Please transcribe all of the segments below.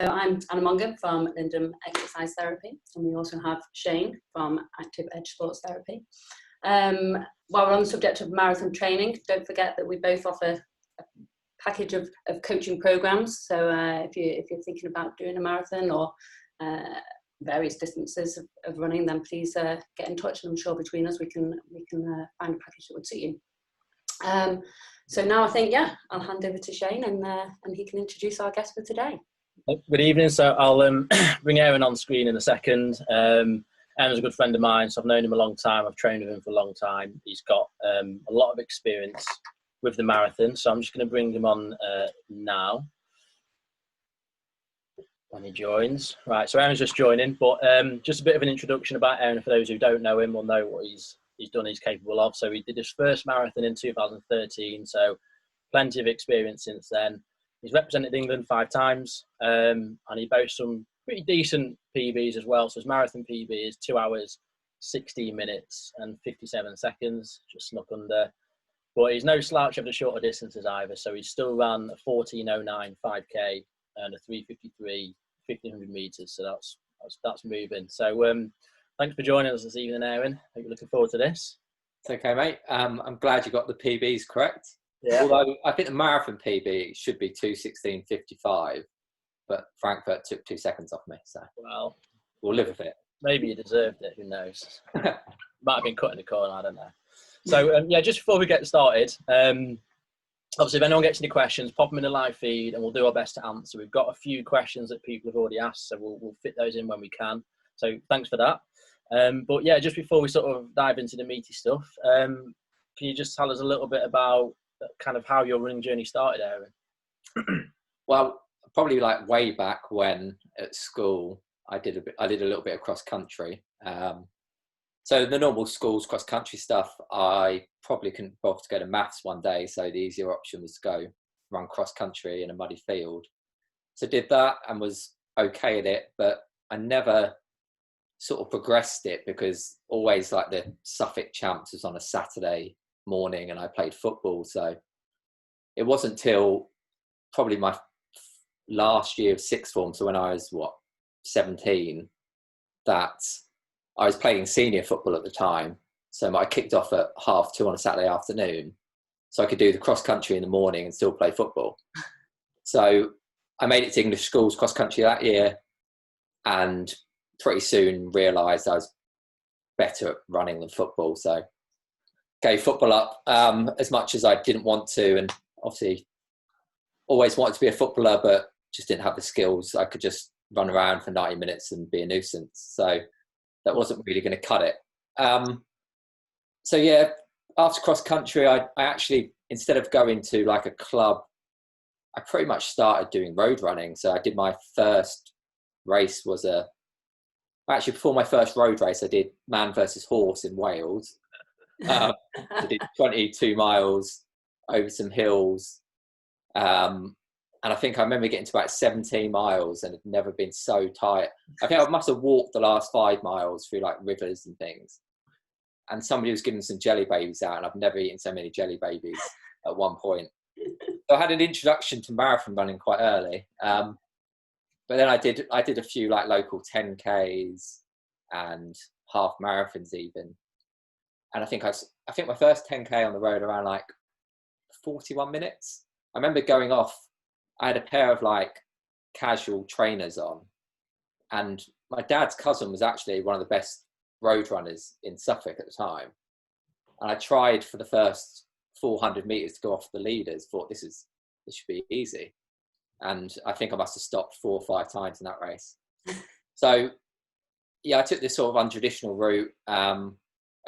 I'm Anna Mongan from Lindum Exercise Therapy, and we also have Shane from Active Edge Sports Therapy. While we're on the subject of marathon training, don't forget that we both offer a package of coaching programs. So if you're thinking about doing a marathon or various distances of running, then please get in touch, and I'm sure between us we can find a package that would suit you. So now I think, I'll hand over to Shane, and he can introduce our guest for today. Good evening. So I'll bring Aaron on screen in a second. Aaron's a good friend of mine, so I've known him a long time. I've trained with him for a long time. He's got a lot of experience with the marathon, so I'm just going to bring him on now when he joins. Right, so Aaron's just joining, but just a bit of an introduction about Aaron for those who don't know him or know what he's done, he's capable of. So he did his first marathon in 2013, so plenty of experience since then. He's represented England 5 times, and he boasts some pretty decent PBs as well. So his marathon PB is 2 hours, 16 minutes and 57 seconds, just snuck under. But he's no slouch of the shorter distances either. So he's still ran a 14:09 5K and a 3:53 1500 meters. So that's moving. So thanks for joining us this evening, Aaron. Hope you're looking forward to this. It's okay, mate. I'm glad you got the PBs correct. Yeah. Although I think the marathon PB should be 2:16:55, but Frankfurt took 2 seconds off me, so Well, we'll live with it. maybe you deserved it. Who knows? Might have been cut in the corner. I don't know. So just before we get started, obviously if anyone gets any questions, pop them in the live feed, and we'll do our best to answer. We've got a few questions that people have already asked, so we'll fit those in when we can. So thanks for that. But yeah, just before we sort of dive into the meaty stuff, can you just tell us a little bit about kind of how your running journey started, Aaron? Well, probably like way back when at school, I did a little bit of cross country. So the normal schools cross country stuff, I probably couldn't bother to go to maths one day, so the easier option was to go run cross country in a muddy field. So did that and was okay at it, but I never sort of progressed it because always like the Suffolk Champs was on a Saturday morning and I played football. So it wasn't till probably my last year of sixth form, so when I was 17, that I was playing senior football at the time. So I kicked off at 2:30 on a Saturday afternoon, so I could do the cross country in the morning and still play football. So I made it to English schools cross country that year, and pretty soon realised I was better at running than football. So gave football up as much as I didn't want to, and obviously always wanted to be a footballer, but just didn't have the skills. I could just run around for 90 minutes and be a nuisance. So that wasn't really going to cut it. So yeah, after cross country, I actually, instead of going to like a club, I pretty much started doing road running. So I did my first race actually before my first road race, I did man versus horse in Wales. I did 22 miles over some hills. And I think I remember getting to about 17 miles and had never been so tired. I think I must have walked the last 5 miles through like rivers and things. And somebody was giving some jelly babies out, and I've never eaten so many jelly babies at one point. So I had an introduction to marathon running quite early. But then I did a few like local 10Ks and half marathons even. And I think my first 10K on the road around like 41 minutes. I remember going off, I had a pair of like casual trainers on, and my dad's cousin was actually one of the best road runners in Suffolk at the time. And I tried for the first 400 meters to go off the leaders, thought this should be easy. And I think I must have stopped 4 or 5 times in that race. So yeah, I took this sort of untraditional route,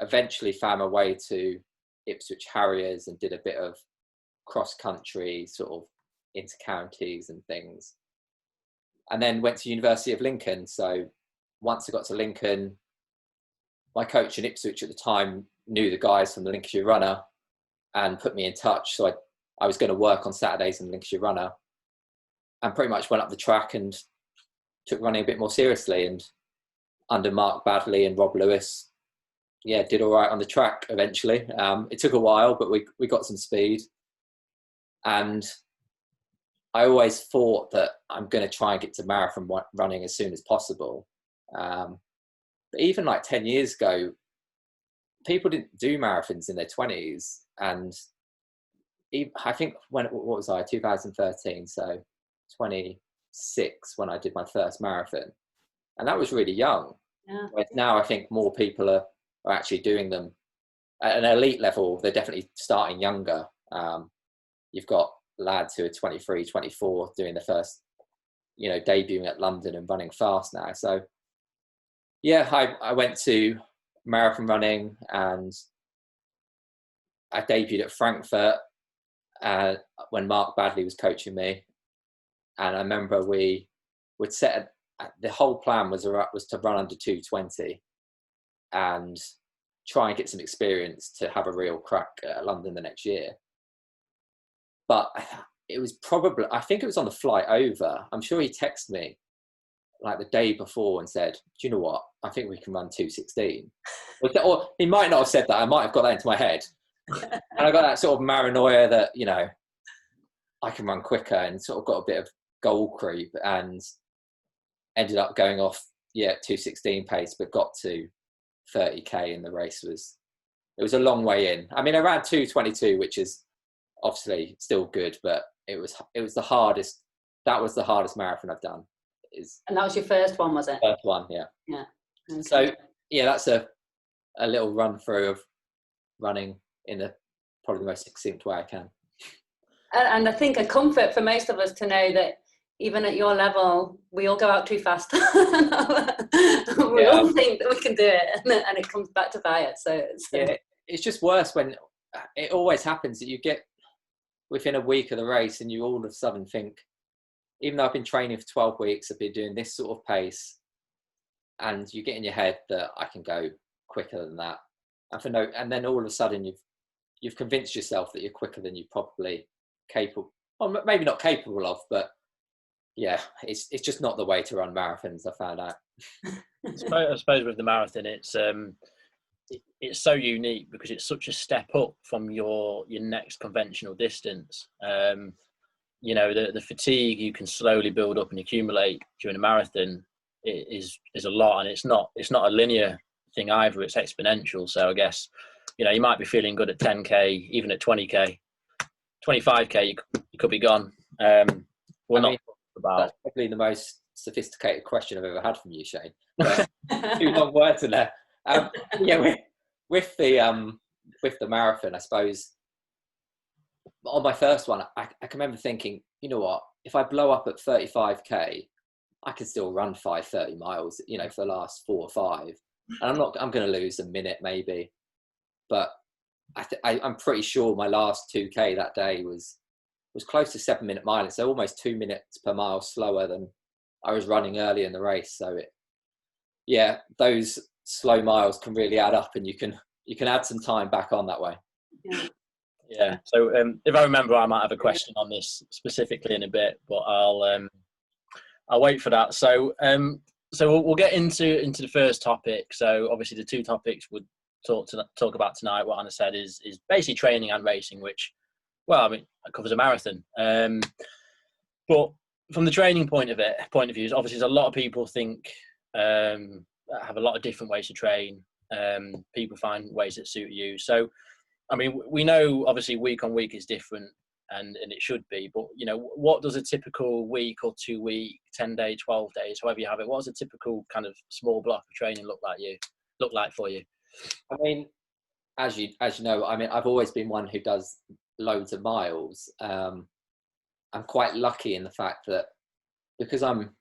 eventually found my way to Ipswich Harriers and did a bit of cross country sort of into counties and things, and then went to University of Lincoln. So once I got to Lincoln, my coach in Ipswich at the time knew the guys from the Lincolnshire Runner and put me in touch. So I was going to work on Saturdays in the Lincolnshire Runner, and pretty much went up the track and took running a bit more seriously. And under Mark Badley and Rob Lewis, did all right on the track eventually. It took a while, but we got some speed. And I always thought that I'm going to try and get to marathon running as soon as possible. But even like 10 years ago, people didn't do marathons in their 20s. And I think what was I, 2013, so 26 when I did my first marathon. And that was really young. Yeah. Whereas now I think more people are actually doing them at an elite level. They're definitely starting younger. You've got lads who are 23, 24 doing the first, debuting at London and running fast now. So yeah, I went to marathon running, and I debuted at Frankfurt when Mark Badley was coaching me. And I remember we would the whole plan was to run under 2:20 and try and get some experience to have a real crack at London the next year. But it was probably, I think it was on the flight over. I'm sure he texted me like the day before and said, do you know what? I think we can run 2:16. Or he might not have said that. I might have got that into my head. And I got that sort of paranoia that, I can run quicker, and sort of got a bit of goal creep and ended up going off, 2:16 pace, but got to 30k, and the race it was a long way in. I mean, I ran 2:22, which is obviously still good, but it was the hardest. That was the hardest marathon I've done. And that was your first one, was it? First one, yeah. Yeah. Okay. So yeah, that's a little run through of running in probably the most succinct way I can. And I think a comfort for most of us to know that even at your level, we all go out too fast. We all think that we can do it, and it comes back to fire. So it's just worse when it always happens that you get within a week of the race and you all of a sudden think, even though I've been training for 12 weeks, I've been doing this sort of pace, and you get in your head that I can go quicker than that. And then all of a sudden you've convinced yourself that you're quicker than you're probably capable, or maybe not capable of, but yeah, it's just not the way to run marathons, I found out. I suppose with the marathon, it's so unique because it's such a step up from your next conventional distance. The fatigue you can slowly build up and accumulate during a marathon is a lot, and it's not a linear thing either. It's exponential. So I guess you might be feeling good at 10k, even at 20k, 25k, you could be gone. That's probably the most sophisticated question I've ever had from you, Shane. But 2 long words in there. With the marathon, I suppose on my first one, I can remember thinking, you know what? If I blow up at 35k, I can still run 5:30 miles, for the last 4 or 5, and I'm going to lose a minute maybe, but I'm pretty sure my last 2k that day was close to 7-minute mileage, so almost 2 minutes per mile slower than I was running early in the race. So those slow miles can really add up, and you can add some time back on that way. Yeah. So if I remember, I might have a question on this specifically in a bit, but I'll wait for that. So we'll get into the first topic. So obviously the 2 topics we'd talk about tonight, what Anna said, is basically training and racing, which, well, I mean, it covers a marathon. But from the training point of view, obviously there's a lot of people think have a lot of different ways to train. People find ways that suit you. So, I mean, we know obviously week on week is different, and it should be. But what does a typical week or 2 week, 10 day, 12 days, however you have it, what does a typical kind of small block of training look like for you? I mean, as you know, I mean, I've always been one who does loads of miles. I'm quite lucky in the fact that because I'm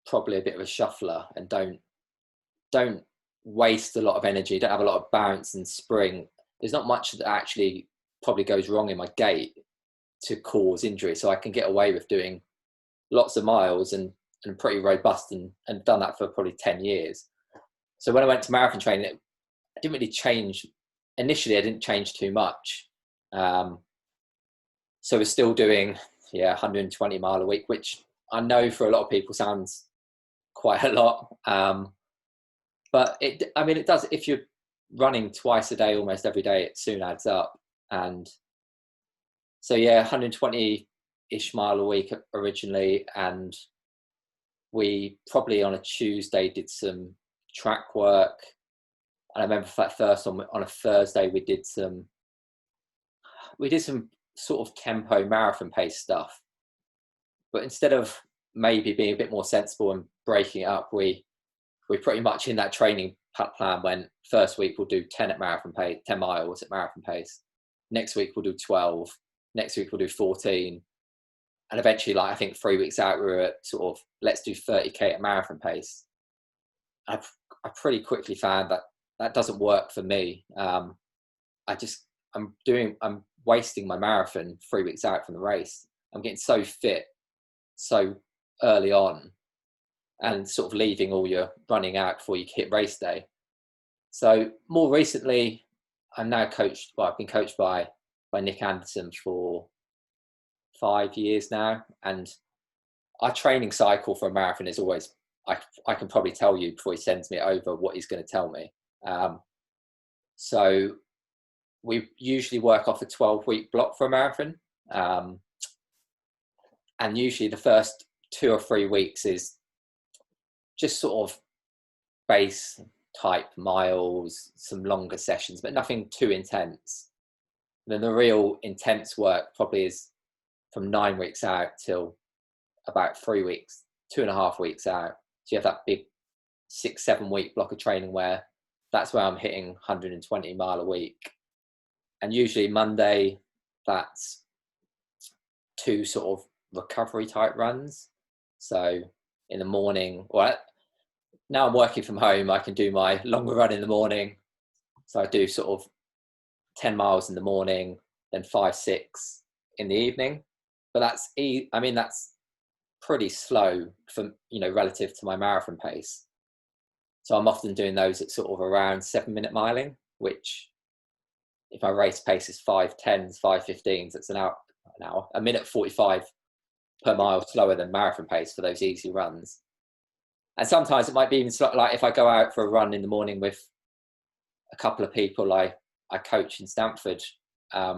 probably a bit of a shuffler and don't waste a lot of energy, don't have a lot of bounce and spring, there's not much that actually probably goes wrong in my gait to cause injury. So I can get away with doing lots of miles and pretty robust, and done that for probably 10 years. So when I went to marathon training, I didn't really change. Initially, I didn't change too much. So we're still doing 120 mile a week, which I know for a lot of people sounds quite a lot. But it does. If you're running twice a day, almost every day, it soon adds up. And so 120 12-ish mile a week originally, and we probably on a Tuesday did some track work. And I remember for that first on a Thursday we did some sort of tempo marathon pace stuff. But instead of maybe being a bit more sensible and breaking it up, we pretty much in that training plan went, first week we'll do 10 at marathon pace, 10 miles at marathon pace. Next week we'll do 12. Next week we'll do 14. And eventually, like I think 3 weeks out, we were at sort of, let's do 30k at marathon pace. I pretty quickly found that doesn't work for me. I'm wasting my marathon 3 weeks out from the race. I'm getting so fit so early on, and sort of leaving all your running out before you hit race day. So more recently, I've been coached by Nick Anderson for 5 years now, and our training cycle for a marathon is always, I can probably tell you before he sends me over what he's going to tell me. So we usually work off a 12-week block for a marathon, and usually the first 2 or 3 weeks is just sort of base type miles, some longer sessions, but nothing too intense. Then the real intense work probably is from 9 weeks out till about 3 weeks, 2.5 weeks out. So you have that big 6-7 week block of training where that's where I'm hitting 120 mile a week. And usually Monday, that's 2 sort of recovery type runs. So in the morning, now I'm working from home, I can do my longer run in the morning. So I do sort of 10 miles in the morning, then 5-6 in the evening. But that's pretty slow for, relative to my marathon pace. So I'm often doing those at sort of around 7-minute miling, which if my race pace is 5:10s, 5:15s, that's a minute 45 per mile slower than marathon pace for those easy runs. And sometimes it might be even like if I go out for a run in the morning with a couple of people I coach in Stamford,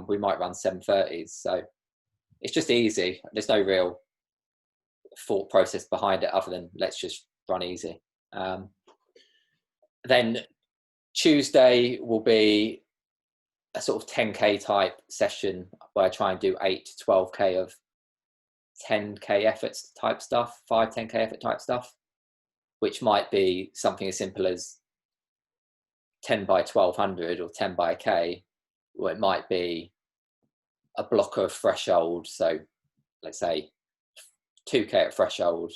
we might run 7:30s. So it's just easy. There's no real thought process behind it other than let's just run easy. Then Tuesday will be a sort of 10k type session where I try and do 8 to 12k of 10k efforts type stuff, 5-10k effort type stuff, which might be something as simple as 10 by 1200 or 10 by a k, or it might be a block of threshold. So let's say 2k at threshold,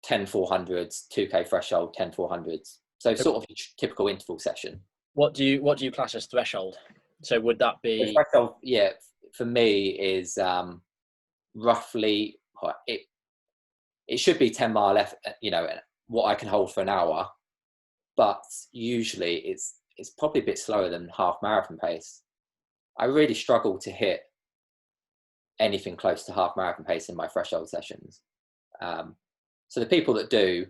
10 400s, 2k threshold, 10 400s. So sort of a typical interval session. What do you class as threshold? So would that be? The threshold, yeah, for me is roughly it should be 10 mile effort, what I can hold for an hour, but usually it's probably a bit slower than half marathon pace. I really struggle to hit anything close to half marathon pace in my threshold sessions. So the people that do,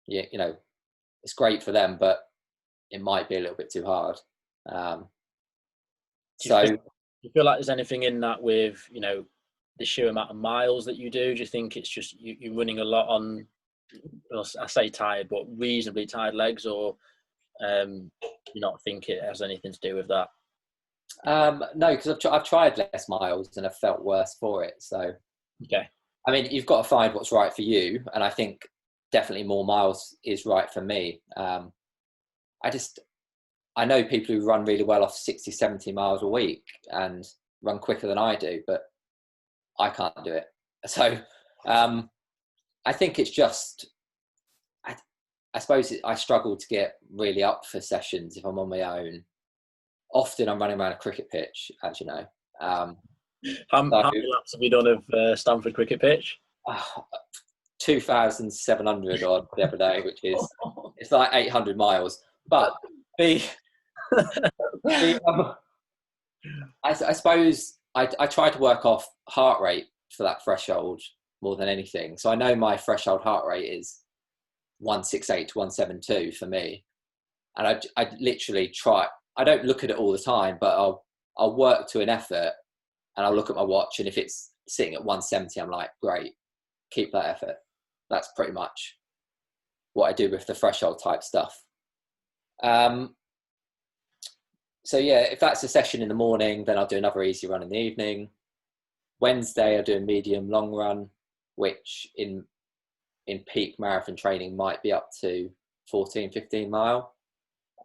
it's great for them, but it might be a little bit too hard. Do you feel like there's anything in that with, the sheer amount of miles that you do? Do you think it's just you're running a lot on, I say tired, but reasonably tired legs, or you not think it has anything to do with that? No, because I've tried less miles and I've felt worse for it. So, okay. I mean, you've got to find what's right for you, and I think definitely more miles is right for me. I know people who run really well off 60, 70 miles a week and run quicker than I do, but I can't do it. So I think it's just, I suppose I struggle to get really up for sessions if I'm on my own. Often I'm running around a cricket pitch, as you know. How many laps have you done of Stamford cricket pitch? 2,700 odd the other day, which is, it's like 800 miles. But I suppose I try to work off heart rate for that threshold more than anything. So I know my threshold heart rate is 168 to 172 for me. And I literally try, I don't look at it all the time, but I'll work to an effort and I'll look at my watch, and if it's sitting at 170, I'm like, great, keep that effort. That's pretty much what I do with the threshold type stuff. So yeah, if that's a session in the morning, then I'll do another easy run in the evening. Wednesday, I'll do a medium long run, which in peak marathon training might be up to 14, 15 mile.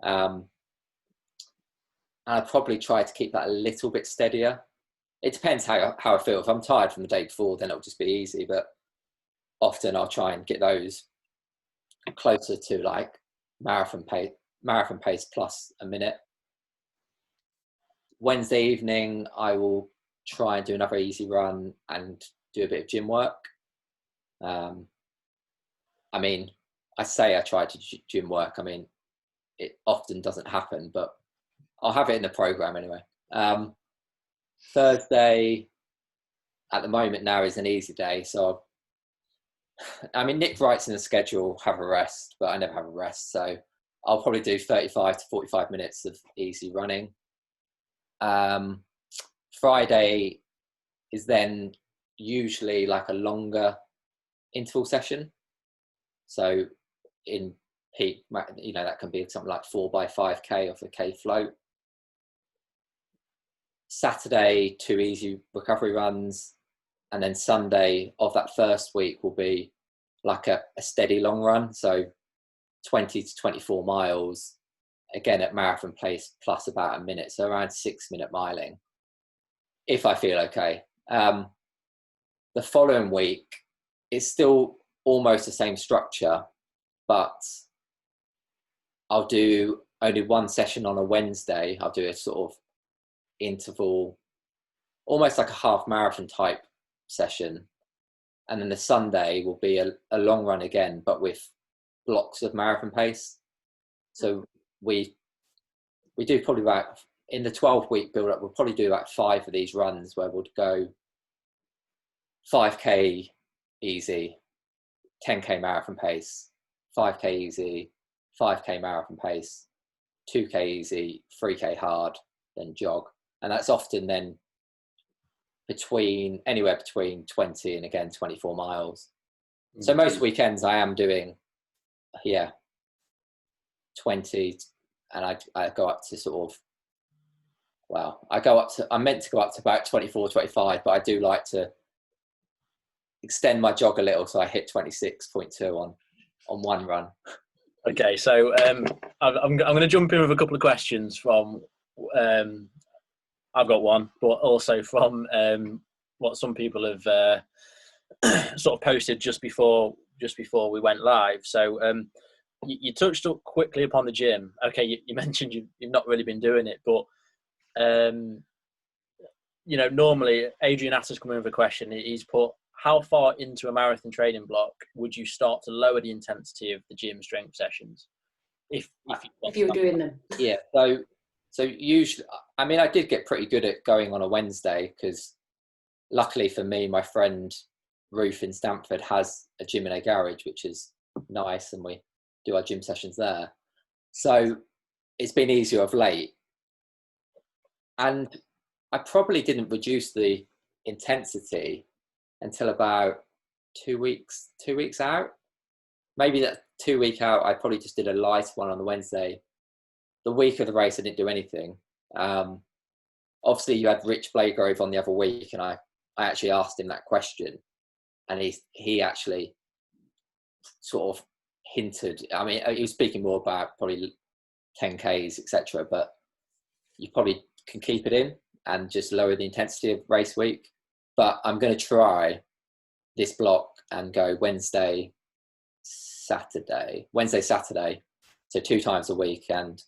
And I probably try to keep that a little bit steadier. It depends how I feel. If I'm tired from the day before, then it'll just be easy. But often I'll try and get those closer to like marathon pace plus a minute. Wednesday evening, I will try and do another easy run and do a bit of gym work. I mean, I say I try to gym work. I mean, it often doesn't happen, but I'll have it in the program anyway. Thursday, at the moment now, is an easy day. So, I mean, Nick writes in the schedule, have a rest, but I never have a rest. So I'll probably do 35 to 45 minutes of easy running. Friday is then usually like a longer interval session. So in peak, you know, that can be something like 4x5K off a K float. Saturday, 2 easy recovery runs. And then Sunday of that first week will be like a steady long run. So 20 to 24 miles, again at marathon pace plus about a minute. So around 6 minute miling, if I feel okay. The following week, it's still almost the same structure, but I'll do only one session on a Wednesday. I'll do a sort of interval, almost like a half marathon type session. And then the Sunday will be a long run again, but with blocks of marathon pace. So we do probably about, in the 12-week build up, we'll probably do about 5 of these runs where we'll go 5K easy, 10K marathon pace, 5K easy, 5K marathon pace, 2K easy, 3K hard, then jog. And that's often then anywhere between 20 and again 24 miles. So most weekends I am doing 20, and I go up to sort of, well, I'm meant to go up to about 24, 25, but I do like to extend my jog a little, so I hit 26.2 on one run. Okay, so I'm going to jump in with a couple of questions from, I've got one, but also from what some people have sort of posted just before we went live. So you touched up quickly upon the gym. Okay, you mentioned you've not really been doing it, but you know, normally Adrian asked us come in with a question. He's put, how far into a marathon training block would you start to lower the intensity of the gym strength sessions if you were doing them? Yeah, so usually, I mean, I did get pretty good at going on a Wednesday because luckily for me, my friend Ruth in Stamford has a gym in a garage, which is nice, and we do our gym sessions there. So it's been easier of late. And I probably didn't reduce the intensity until about 2 weeks out. Maybe that 2 week out, I probably just did a light one on the Wednesday. The week of the race, I didn't do anything. Obviously, you had Rich Blagrove on the other week, and I actually asked him that question, and he actually sort of hinted. I mean, he was speaking more about probably 10Ks, etc. But you probably can keep it in and just lower the intensity of race week. But I'm going to try this block and go Wednesday, Saturday. So 2 times a week, and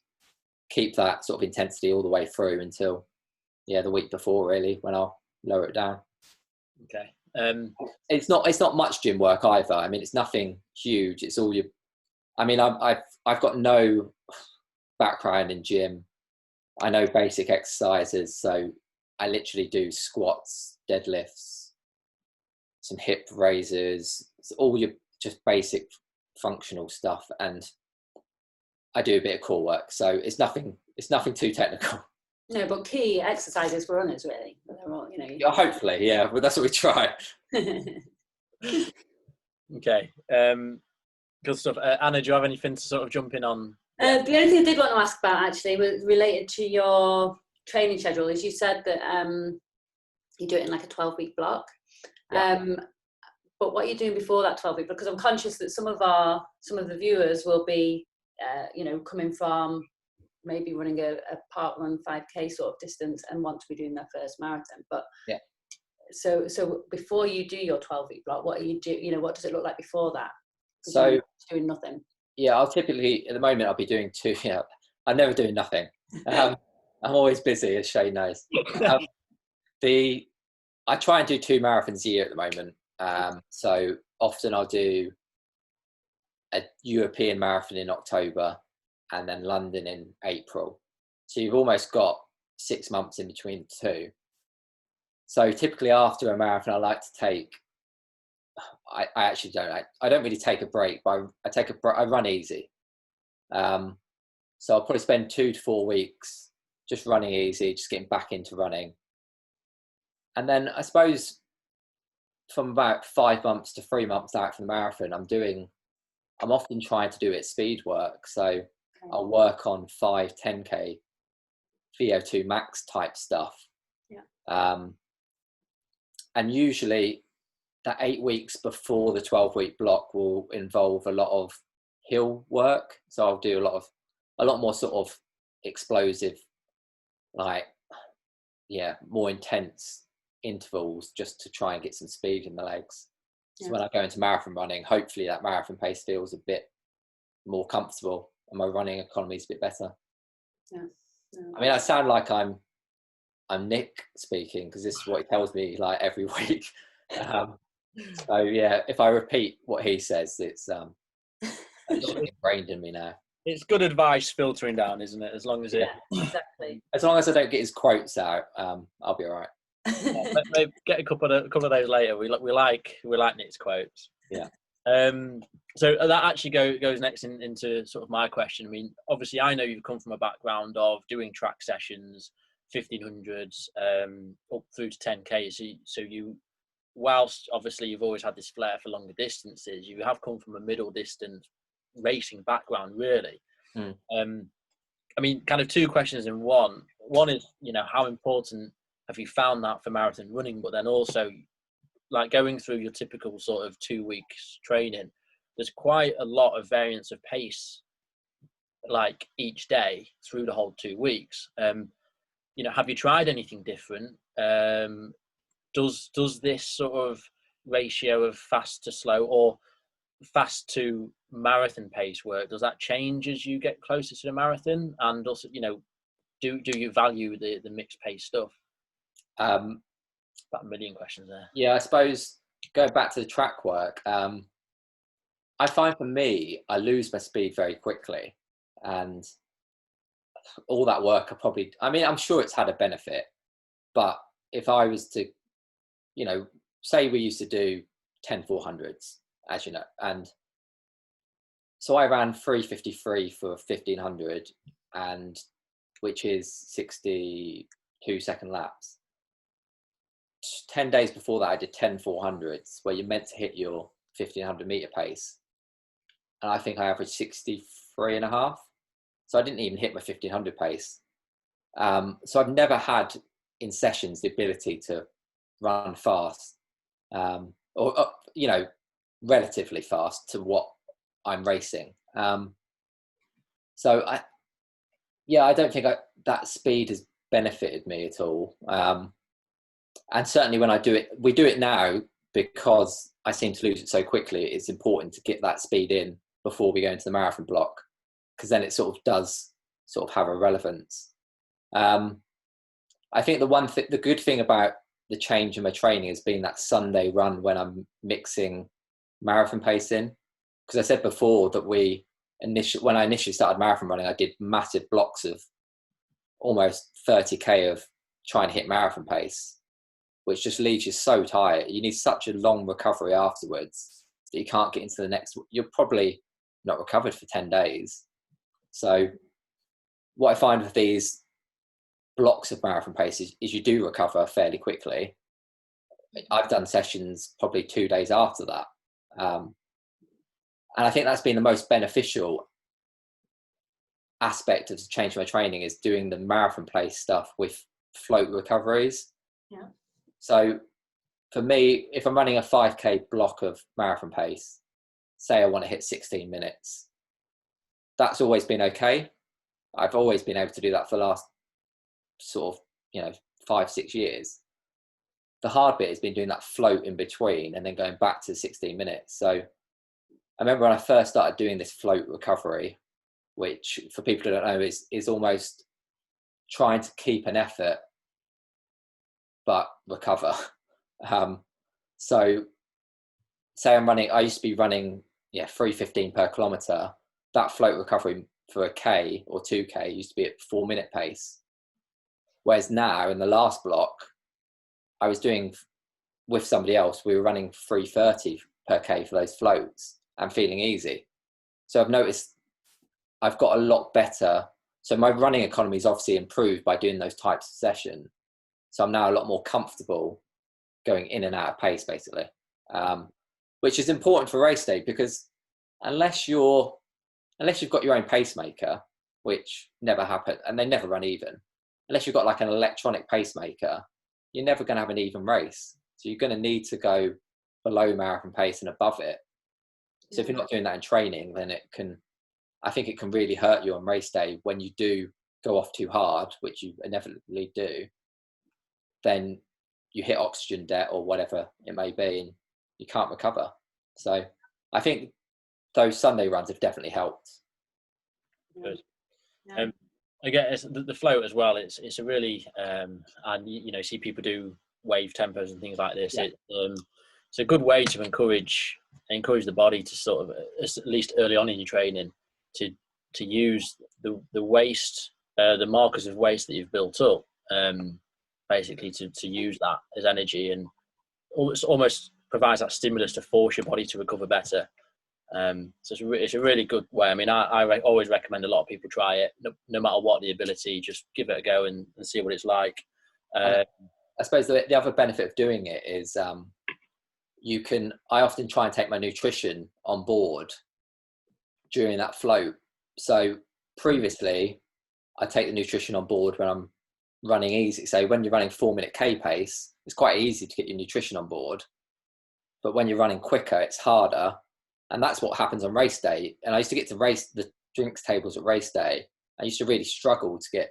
keep that sort of intensity all the way through until the week before, really, when I'll lower it down. Okay. It's not much gym work either. I mean, it's nothing huge. It's all I've got no background in gym. I know basic exercises, so I literally do squats, deadlifts, some hip raises, all your just basic functional stuff, and I do a bit of core work. So it's nothing too technical. No, but key exercises for runners, really. They're all, you know. Yeah, hopefully, yeah. But that's what we try. Okay. Good stuff. Anna, do you have anything to sort of jump in on? The only thing I did want to ask about actually was related to your training schedule. Is you said that you do it in like a 12-week block. Yeah. But what are you doing before that 12-week? Because I'm conscious that some of the viewers will be, you know, coming from maybe running a park run 5K sort of distance and want to be doing their first marathon. But yeah. So before you do your 12-week block, what are you do? You know, what does it look like before that? So you're doing nothing. Yeah, I'll typically, at the moment, I'll be doing two. Yeah, I'm never doing nothing. I'm always busy, as Shay knows. I try and do 2 marathons a year at the moment. So often I'll do a European marathon in October and then London in April. So you've almost got 6 months in between the two. So typically after a marathon, I like to take, I actually don't, I don't really take a break, but I run easy. So I'll probably spend 2 to 4 weeks just running easy, just getting back into running. And then I suppose from about 5 months to 3 months out from the marathon, I'm often trying to do it speed work. So I'll work on 5, 10K VO2 max type stuff. Yeah. And usually that 8 weeks before the 12-week block will involve a lot of hill work. So I'll do a lot more sort of explosive, like, yeah, more intense intervals just to try and get some speed in the legs. So when I go into marathon running, hopefully that marathon pace feels a bit more comfortable and my running economy is a bit better. Yeah. I mean, I sound like I'm Nick speaking because this is what he tells me like every week. So yeah, if I repeat what he says, it's ingrained in me now. It's good advice filtering down, isn't it? As long as exactly. As long as I don't get his quotes out, I'll be all right. Maybe get a couple of days later. We like Nick's quotes. Yeah. So that actually goes next into sort of my question. I mean, obviously, I know you've come from a background of doing track sessions, 1500s, up through to 10K. So you, whilst obviously you've always had this flair for longer distances, you have come from a middle distance racing background, really. I mean, kind of 2 questions in one. One is, you know, how important have you found that for marathon running? But then also, like going through your typical sort of 2 weeks training, there's quite a lot of variance of pace, like each day through the whole 2 weeks. You know, have you tried anything different? Does this sort of ratio of fast to slow or fast to marathon pace work? Does that change as you get closer to the marathon? And also, you know, do you value the mixed pace stuff? About a million questions there. Yeah, I suppose going back to the track work, I find for me, I lose my speed very quickly, and all that work I'm sure it's had a benefit, but if I was to, you know, say we used to do 10 400s, as you know, and so I ran 3:53 for 1500, and which is 62 second laps. 10 days before that, I did 10 400s, where you're meant to hit your 1500 meter pace, and I think I averaged 63 and a half. So I didn't even hit my 1500 pace. So I've never had in sessions the ability to run fast, or you know, relatively fast to what I'm racing. So I don't think that speed has benefited me at all. And certainly when we do it now because I seem to lose it so quickly. It's important to get that speed in before we go into the marathon block, because then it sort of does sort of have a relevance. I think the good thing about the change in my training has been that Sunday run when I'm mixing marathon pace in. Because I said before that when I initially started marathon running, I did massive blocks of almost 30K of trying to hit marathon pace, which just leaves you so tired. You need such a long recovery afterwards that you can't get into the next. You're probably not recovered for 10 days. So what I find with these blocks of marathon pace is you do recover fairly quickly. I've done sessions probably 2 days after that. And I think that's been the most beneficial aspect of the change in my training, is doing the marathon pace stuff with float recoveries. Yeah. So for me, if I'm running a 5K block of marathon pace, say I want to hit 16 minutes, that's always been okay. I've always been able to do that for the last sort of, 5-6 years. The hard bit has been doing that float in between and then going back to 16 minutes. So I remember when I first started doing this float recovery, which for people who don't know is almost trying to keep an effort but recover. So say I used to be running 3:15 per kilometre. That float recovery for a K or 2K used to be at 4-minute pace. Whereas now in the last block, I was doing with somebody else, we were running 3:30 per K for those floats and feeling easy. So I've noticed I've got a lot better. So my running economy is obviously improved by doing those types of session. So I'm now a lot more comfortable going in and out of pace, basically, which is important for race day, because unless you've got your own pacemaker, which never happens, and they never run even, unless you've got like an electronic pacemaker, you're never going to have an even race. So you're going to need to go below marathon pace and above it. So if you're not doing that in training, then I think it can really hurt you on race day when you do go off too hard, which you inevitably do. Then you hit oxygen debt or whatever it may be, and you can't recover. So I think those Sunday runs have definitely helped. Good. I guess the float as well. It's a really and see people do wave tempos and things like this. Yeah. It's a good way to encourage the body to sort of, at least early on in your training, to use the waste, the markers of waste that you've built up, basically to use that as energy, and it's almost provides that stimulus to force your body to recover better. So it's a really good way. I mean, I always recommend a lot of people try it, no matter what the ability. Just give it a go and see what it's like. I suppose the other benefit of doing it is I often try and take my nutrition on board during that float. So previously, I take the nutrition on board when I'm running easy. So when you're running 4-minute K pace, it's quite easy to get your nutrition on board. But when you're running quicker, it's harder. And that's what happens on race day. And I used to get to race the drinks tables at race day. I used to really struggle to get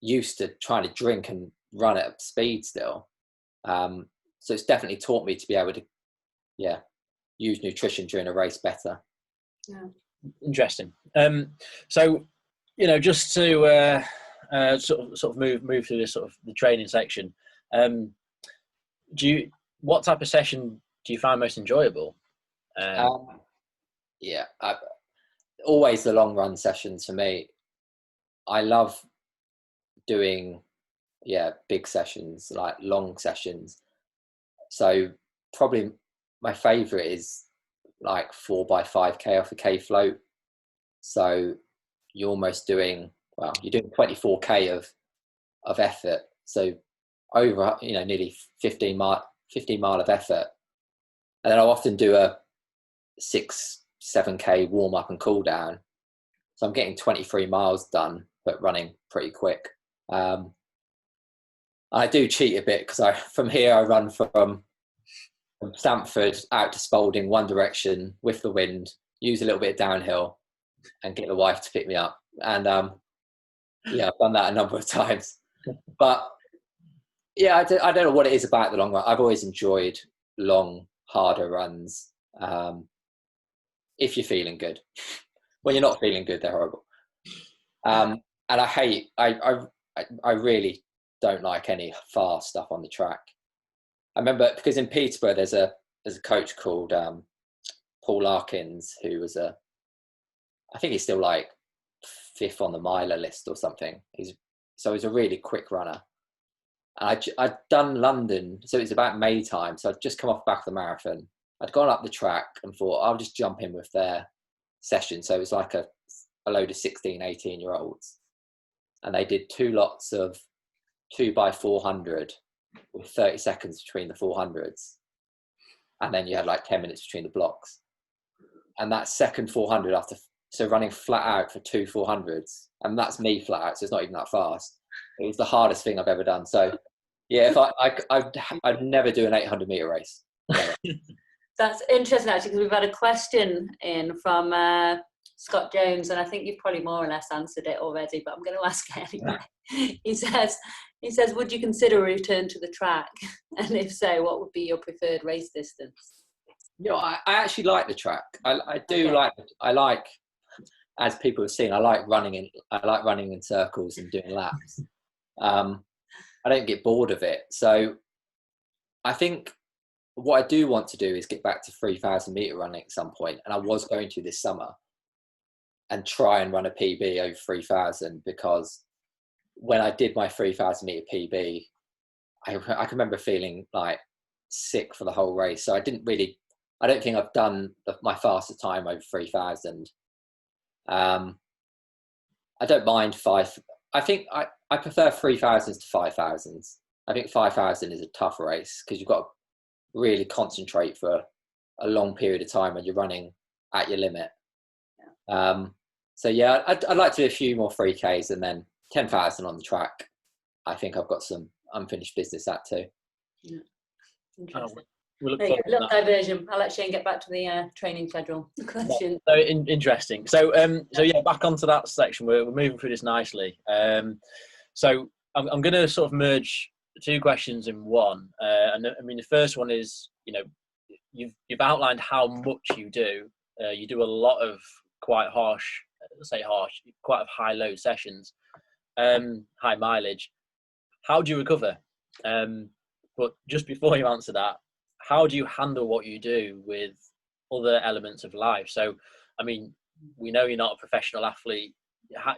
used to trying to drink and run at speed still. So it's definitely taught me to be able to, use nutrition during a race better. Yeah. Interesting. So, just to sort of move through this sort of the training section. What type of session do you find most enjoyable? Always the long run sessions for me. I love doing big sessions, like long sessions. So probably my favorite is like 4x5K off a K float. So you're almost doing 24K of effort. So over nearly 15 mile of effort. And then I'll often do a 6-7K warm up and cool down. So I'm getting 23 miles done, but running pretty quick. I do cheat a bit because from here I run from Stamford out to Spalding one direction with the wind, use a little bit of downhill, and get the wife to pick me up. And I've done that a number of times. But I don't know what it is about the long run. I've always enjoyed long, harder runs. If you're feeling good. When you're not feeling good, they're horrible. And I really don't like any fast stuff on the track. I remember, because in Peterborough there's a coach called Paul Larkins, who was I think he's still like 5th on the miler list or something. He's a really quick runner. And I'd done London, so it was about May time, so I'd just come off the back of the marathon. I'd gone up the track and thought I'll just jump in with their session. So it was like a load of 16, 18-year-olds. and they did 2 lots of 2x400 with 30 seconds between the 400s, and then you had like 10 minutes between the blocks. And that second 400 so running flat out for 2 400s, and that's me flat out, so it's not even that fast. It was the hardest thing I've ever done. So yeah, if I'd never do an 800 meter race. Never. That's interesting, actually, because we've had a question in from Scott Jones, and I think you've probably more or less answered it already, but I'm going to ask it anyway. He says, would you consider a return to the track? And if so, what would be your preferred race distance? You know, I actually like the track. I do like, as people have seen, I like running in circles and doing laps. I don't get bored of it. So I think what I do want to do is get back to 3,000 meter running at some point, and I was going to this summer, and try and run a PB over 3,000, because when I did my 3,000 meter PB, I can remember feeling like sick for the whole race. So I don't think I've done my fastest time over 3,000. I don't mind 5. I think I prefer 3,000s to 5,000s. I think 5,000 is a tough race because you've got to really concentrate for a long period of time when you're running at your limit. So yeah, I'd like to do a few more 3Ks, and then 10,000 on the track. I think I've got some unfinished business at too. Yeah. Interesting. We'll look A little diversion. I'll let Shane get back to the training schedule question. So interesting. So yeah, back onto that section. We're moving through this nicely. So I'm going to sort of merge 2 questions in one. And I mean, the first one is, you know, you've outlined how much you do. You do a lot of quite quite high load sessions, high mileage. How do you recover? But just before you answer that, how do you handle what you do with other elements of life? So, I mean, we know you're not a professional athlete,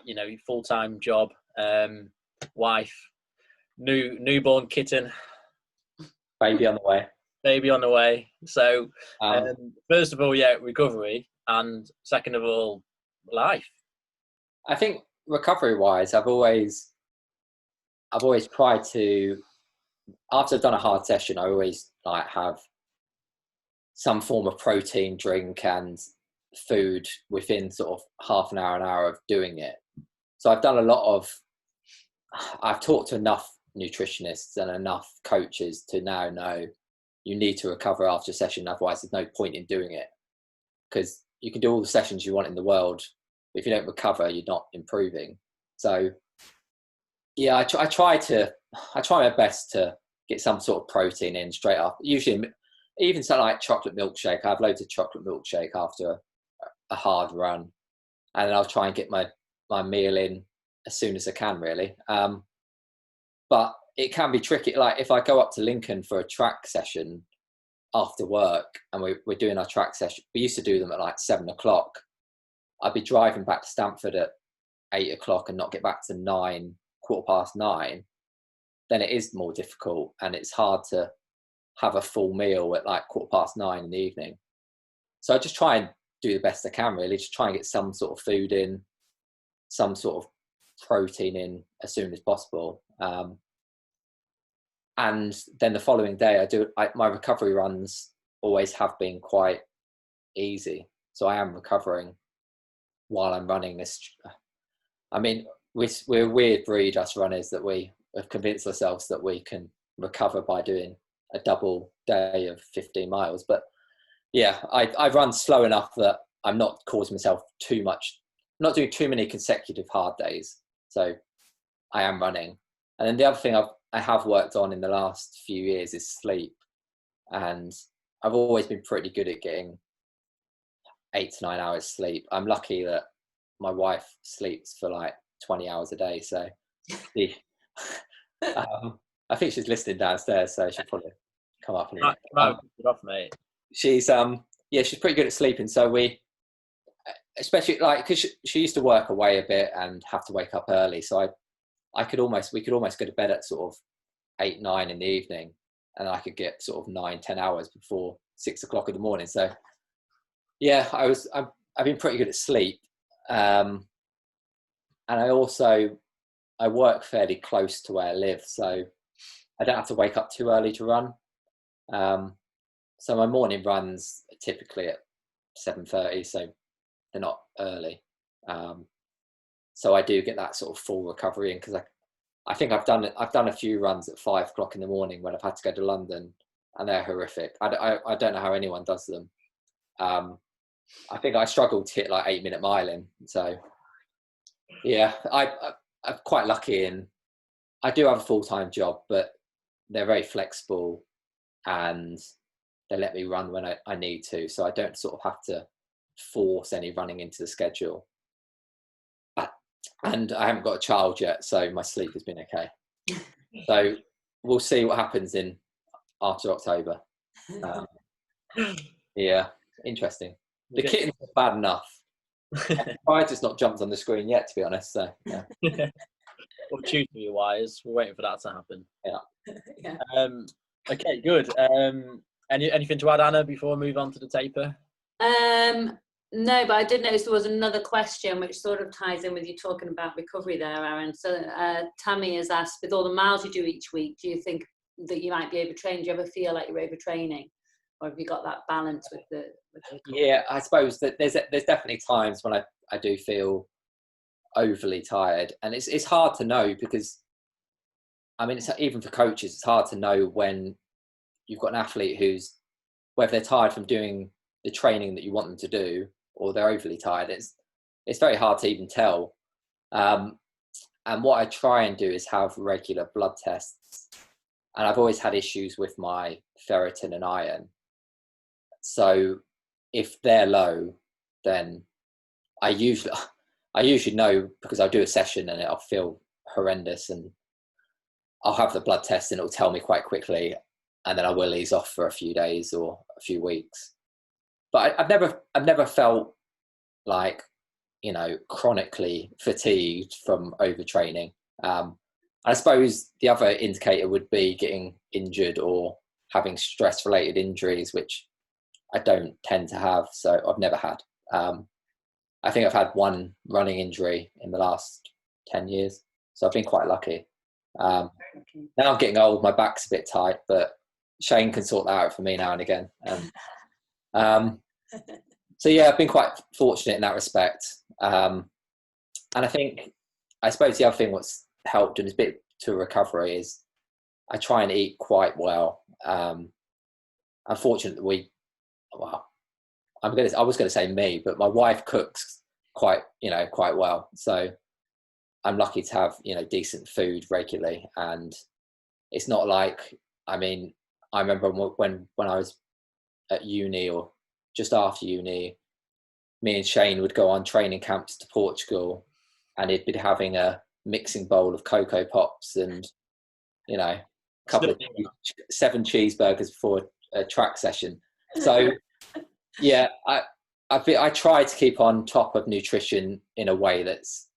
you know, full-time job, wife, newborn kitten. Baby on the way. So, first of all, yeah, recovery. And second of all, life. I think recovery-wise, I've always tried to, after I've done a hard session, I always like have some form of protein drink and food within sort of half an hour of doing it. So I've talked to enough nutritionists and enough coaches to now know you need to recover after a session, otherwise there's no point in doing it, because you can do all the sessions you want in the world, but if you don't recover, you're not improving. So yeah, I try my best to get some sort of protein in straight up. Usually, even something like chocolate milkshake. I have loads of chocolate milkshake after a hard run, and then I'll try and get my meal in as soon as I can, really. But it can be tricky. Like if I go up to Lincoln for a track session after work, and we're doing our track session, we used to do them at like 7 o'clock. I'd be driving back to Stamford at 8 o'clock and not get back to 9, 9:15. Then it is more difficult, and it's hard to have a full meal at like 9:15 in the evening. So I just try and do the best I can, really. Just try and get some sort of food in, some sort of protein in as soon as possible. And then the following day, my recovery runs always have been quite easy. So I am recovering while I'm running this. I mean, we're a weird breed, us runners, that we have convinced ourselves that we can recover by doing a double day of 15 miles. But yeah, I run slow enough that I'm not causing myself too much, not doing too many consecutive hard days. So I am running. And then the other thing I have worked on in the last few years is sleep. And I've always been pretty good at getting 8 to 9 hours sleep. I'm lucky that my wife sleeps for like 20 hours a day. So I think she's listening downstairs, so she'll probably come up and off, mate. She's she's pretty good at sleeping. So especially like, because she used to work away a bit and have to wake up early, so we could almost go to bed at sort of 8, 9 in the evening, and I could get sort of 9, 10 hours before 6 o'clock in the morning. So yeah, I've been pretty good at sleep, and I also I work fairly close to where I live, so I don't have to wake up too early to run. So my morning runs are typically at 7:30, so they're not early. So I do get that sort of full recovery in, because I think I've done a few runs at 5 o'clock in the morning when I've had to go to London, and they're horrific. I don't know how anyone does them. I think I struggled to hit like 8-minute mile in. So yeah, I'm quite lucky, and I do have a full-time job, but they're very flexible and they let me run when I need to. So I don't sort of have to force any running into the schedule. And I haven't got a child yet, so my sleep has been okay. So we'll see what happens after October. Yeah, interesting. The kitten's not bad enough. I've just not jumped on the screen yet, to be honest. So yeah. Well, tutor wise, we're waiting for that to happen. Yeah. Okay, good. Anything to add, Anna, before we move on to the taper? No, but I did notice there was another question which sort of ties in with you talking about recovery there, Aaron. So Tammy has asked, with all the miles you do each week, do you think that you might be overtrained? Do you ever feel like you're overtraining, or have you got that balance with the Yeah, I suppose that there's definitely times when I do feel overly tired, and it's hard to know, because I mean, it's, even for coaches, it's hard to know when you've got an athlete whether they're tired from doing the training that you want them to do, or they're overly tired. It's very hard to even tell. And what I try and do is have regular blood tests. And I've always had issues with my ferritin and iron. So if they're low, then I usually know, because I'll do a session and I'll feel horrendous, and I'll have the blood test and it'll tell me quite quickly, and then I will ease off for a few days or a few weeks. But I've never felt like, chronically fatigued from overtraining. I suppose the other indicator would be getting injured or having stress-related injuries, which I don't tend to have, so I've never had. I think I've had one running injury in the last 10 years, so I've been quite lucky. Now I'm getting old, my back's a bit tight, but Shane can sort that out for me now and again. So yeah, I've been quite fortunate in that respect. And I suppose the other thing what's helped and is a bit to recovery is I try and eat quite well. Unfortunately, I was going to say me, but my wife cooks quite well. So I'm lucky to have, decent food regularly. And it's not like, I remember when I was at uni or just after uni, me and Shane would go on training camps to Portugal, and he'd be having a mixing bowl of Cocoa Pops and, a couple of 7 cheeseburgers before a track session. So yeah, I try to keep on top of nutrition in a way that's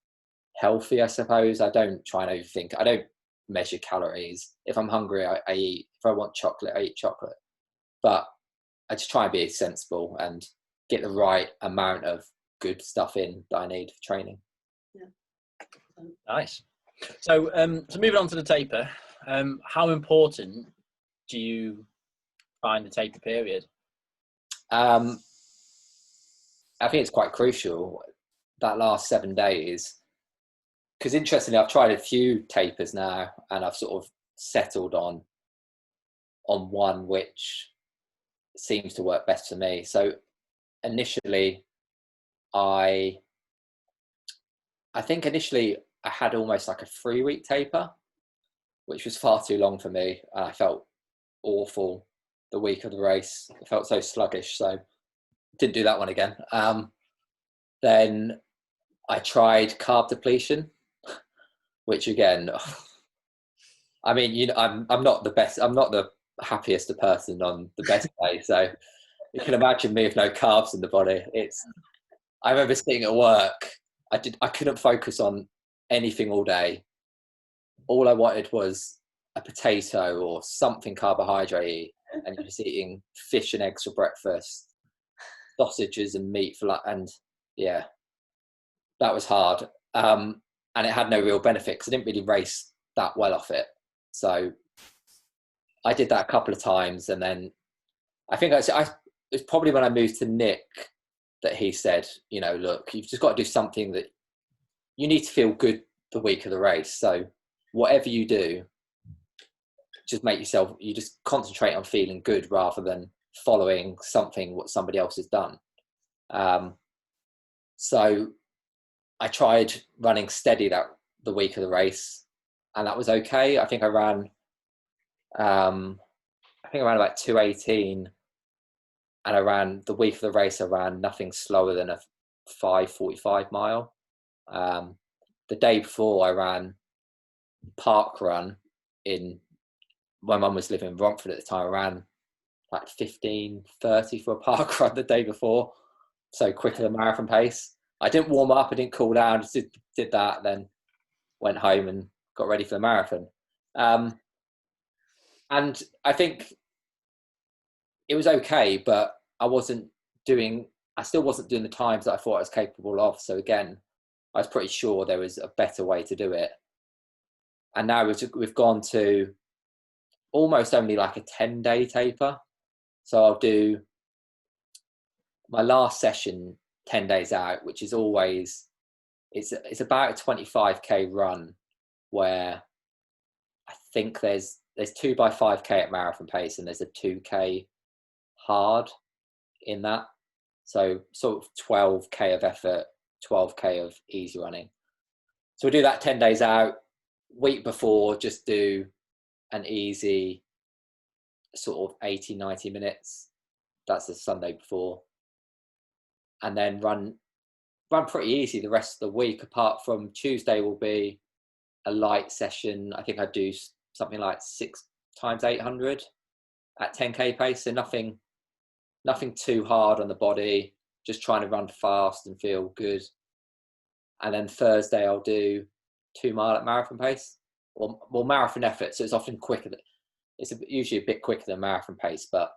healthy, I suppose. I don't try and overthink. I don't measure calories. If I'm hungry, I eat. If I want chocolate, I eat chocolate. But I just try and be sensible and get the right amount of good stuff in that I need for training. Yeah. Nice. So moving on to the taper, how important do you find the taper period? I think it's quite crucial, that last 7 days, because interestingly, I've tried a few tapers now, and I've sort of settled on one which seems to work best for me. So initially, I think initially I had almost like a 3-week taper, which was far too long for me. And I felt awful the week of the race. I felt so sluggish, so didn't do that one again. Then I tried carb depletion, which again, I'm not the best. I'm not the happiest person on the best day. So you can imagine me with no carbs in the body. I remember sitting at work. I couldn't focus on anything all day. All I wanted was a potato or something carbohydrate, and just eating fish and eggs for breakfast, sausages and meat for lunch, and yeah, that was hard. and it had no real benefit because I didn't really race that well off it. So I did that a couple of times, and then I think it was probably when I moved to Nick that he said, look, you've just got to do something that you need to feel good the week of the race. So whatever you do, just you just concentrate on feeling good rather than following what somebody else has done. So I tried running steady the week of the race, and that was okay. I think I ran about 2:18, and I ran the week of the race. I ran nothing slower than a 5:45 mile. The day before, I ran park run my mum was living in Romford at the time. I ran like 15:30 for a park run the day before, so quicker than marathon pace. I didn't warm up, I didn't cool down, just did that, then went home and got ready for the marathon. And I think it was okay, but I still wasn't doing the times that I thought I was capable of. So again, I was pretty sure there was a better way to do it. And now we've gone to almost only like a 10-day taper. So I'll do my last session 10 days out, which is always, it's about a 25k run, where I think there's 2x5k at marathon pace, and there's a 2k hard in that. So sort of 12k of effort, 12k of easy running. So we do that 10 days out. Week before, just do an easy sort of 80-90 minutes. That's the Sunday before. And then run pretty easy the rest of the week, apart from Tuesday will be a light session. I think I do something like 6 times 800 at 10k pace. So nothing too hard on the body, just trying to run fast and feel good. And then Thursday I'll do 2 mile at marathon pace, or more marathon effort. So it's often quicker. It's usually a bit quicker than marathon pace, but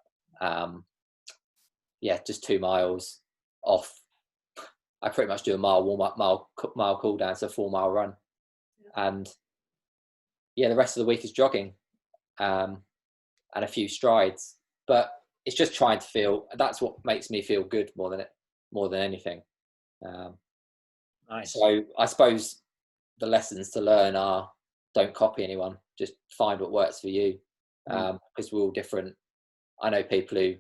just 2 miles off. I pretty much do a mile warm up, mile cool down, so a 4 mile run. And the rest of the week is jogging and a few strides. But it's just trying to feel, that's what makes me feel good more than anything. Nice. So I suppose the lessons to learn are, don't copy anyone, just find what works for you, because we're all different. I know people who,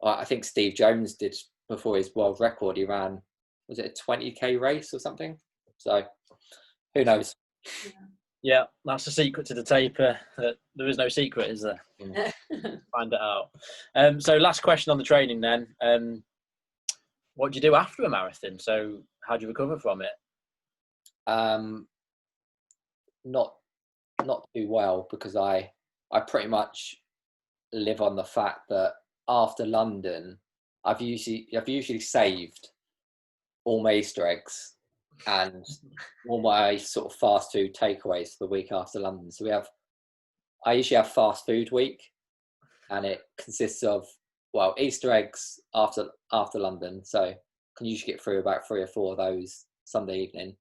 I think Steve Jones did before his world record, he ran, was it a 20k race or something? So who knows? Yeah, that's the secret to the taper. There is no secret, is there? Find it out. So last question on the training then. What do you do after a marathon? So how do you recover from it? Not too well, because I pretty much live on the fact that after London, I've usually saved all my Easter eggs and all my sort of fast food takeaways for the week after London. So I usually have fast food week, and it consists of, Easter eggs after London. So I can usually get through about 3 or 4 of those Sunday evening.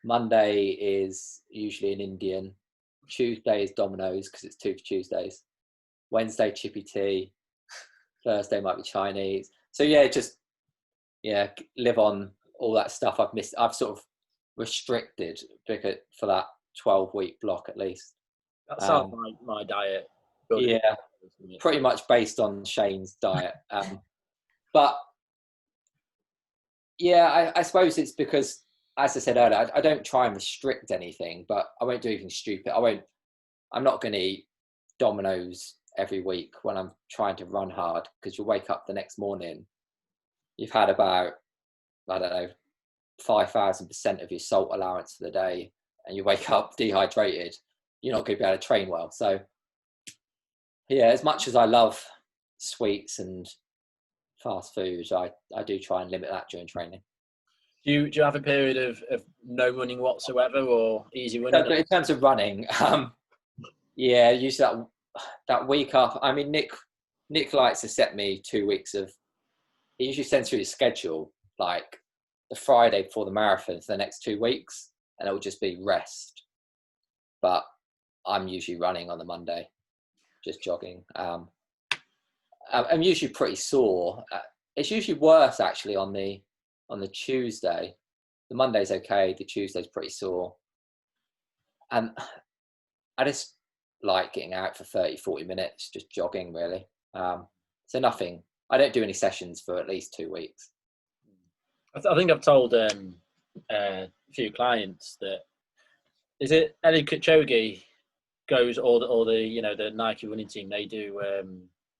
Monday is usually an Indian. Tuesday is Domino's, because it's 2 for Tuesdays. Wednesday, chippy tea. Thursday might be Chinese. So live on all that stuff I've missed. I've sort of restricted for that 12-week block at least. That sounds like my diet. Yeah, pretty much based on Shane's diet. But I suppose it's because, as I said earlier, I don't try and restrict anything, but I won't do anything stupid. I'm not going to eat Domino's every week when I'm trying to run hard, because you'll wake up the next morning, you've had about, 5,000% of your salt allowance for the day, and you wake up dehydrated, you're not going to be able to train well. So as much as I love sweets and fast food, I do try and limit that during training. Do you have a period of no running whatsoever, or easy running? In terms of running, usually that week after. I mean, Nick likes to set me 2 weeks of. He usually sends through his schedule like the Friday before the marathon for the next 2 weeks, and it will just be rest. But I'm usually running on the Monday, just jogging. I'm usually pretty sore. It's usually worse actually on the Tuesday. The Monday's okay. The Tuesday's pretty sore. And I just like getting out for 30, 40 minutes, just jogging really. So nothing. I don't do any sessions for at least 2 weeks. I think I've told a few clients that, is it Eliud Kipchoge goes, or the Nike running team, they do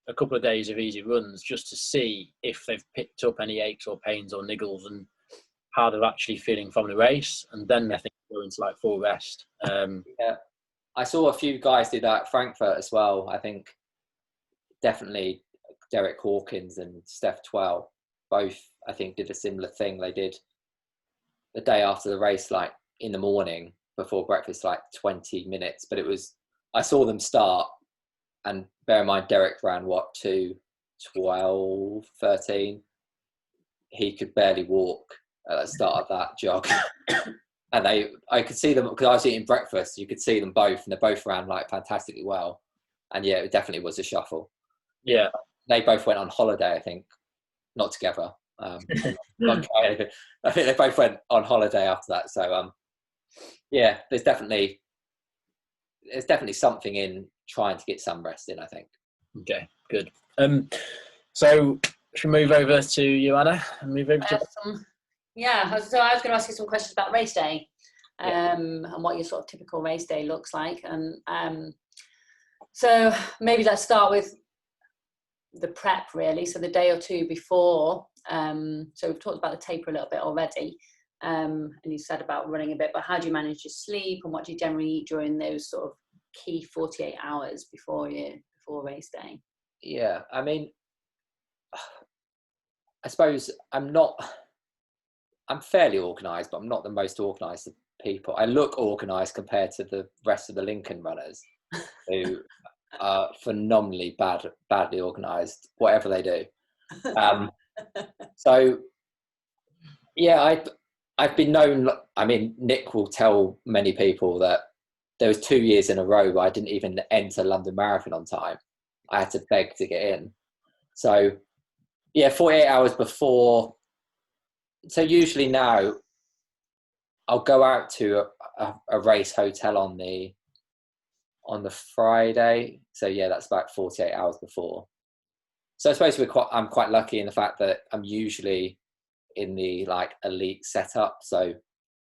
a couple of days of easy runs just to see if they've picked up any aches or pains or niggles and how they're actually feeling from the race, and then I think go into like full rest. Yeah, I saw a few guys do that at Frankfurt as well. I think definitely Derek Hawkins and Steph Twell both, I think, did a similar thing. They did the day after the race, like in the morning before breakfast, like 20 minutes. But I saw them start, and bear in mind, Derek ran 2:12, 13. He could barely walk at the start of that jog. And I could see them, because I was eating breakfast, you could see them both, and they both ran like fantastically well. And yeah, it definitely was a shuffle. Yeah. They both went on holiday, I think. Not together. Not trying anything. I think they both went on holiday after that. So yeah, there's definitely something in trying to get some rest in, I think. Okay, good. So should we move over to you, Anna, and move over to so I was going to ask you some questions about race day, and what your sort of typical race day looks like. And so maybe let's start with the prep, really. So the day or two before. So we've talked about the taper a little bit already, and you said about running a bit, but how do you manage your sleep, and what do you generally eat during those sort of key 48 hours before race day? Yeah, I mean, I suppose I'm fairly organised, but I'm not the most organised of people. I look organised compared to the rest of the Lincoln runners, who are phenomenally badly organised, whatever they do. So, yeah, I've been known. I mean, Nick will tell many people that there was 2 years in a row where I didn't even enter London Marathon on time. I had to beg to get in. So, yeah, 48 hours before. So usually now I'll go out to a race hotel on the Friday. So yeah, that's about 48 hours before. So I suppose I'm quite lucky in the fact that I'm usually in the like elite setup. So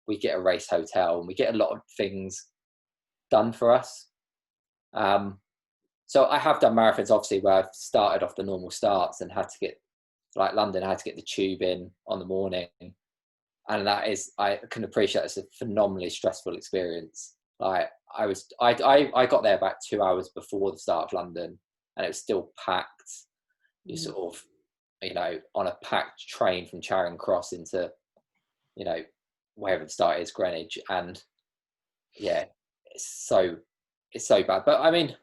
we get a race hotel and we get a lot of things done for us. So I have done marathons, obviously, where I've started off the normal starts and had to get, like London, I had to get the tube in on the morning. And that is, I can appreciate it's a phenomenally stressful experience. Like I got there about 2 hours before the start of London, and it was still packed. You sort of, on a packed train from Charing Cross into, wherever the start is, Greenwich. And yeah, it's so bad. But I mean,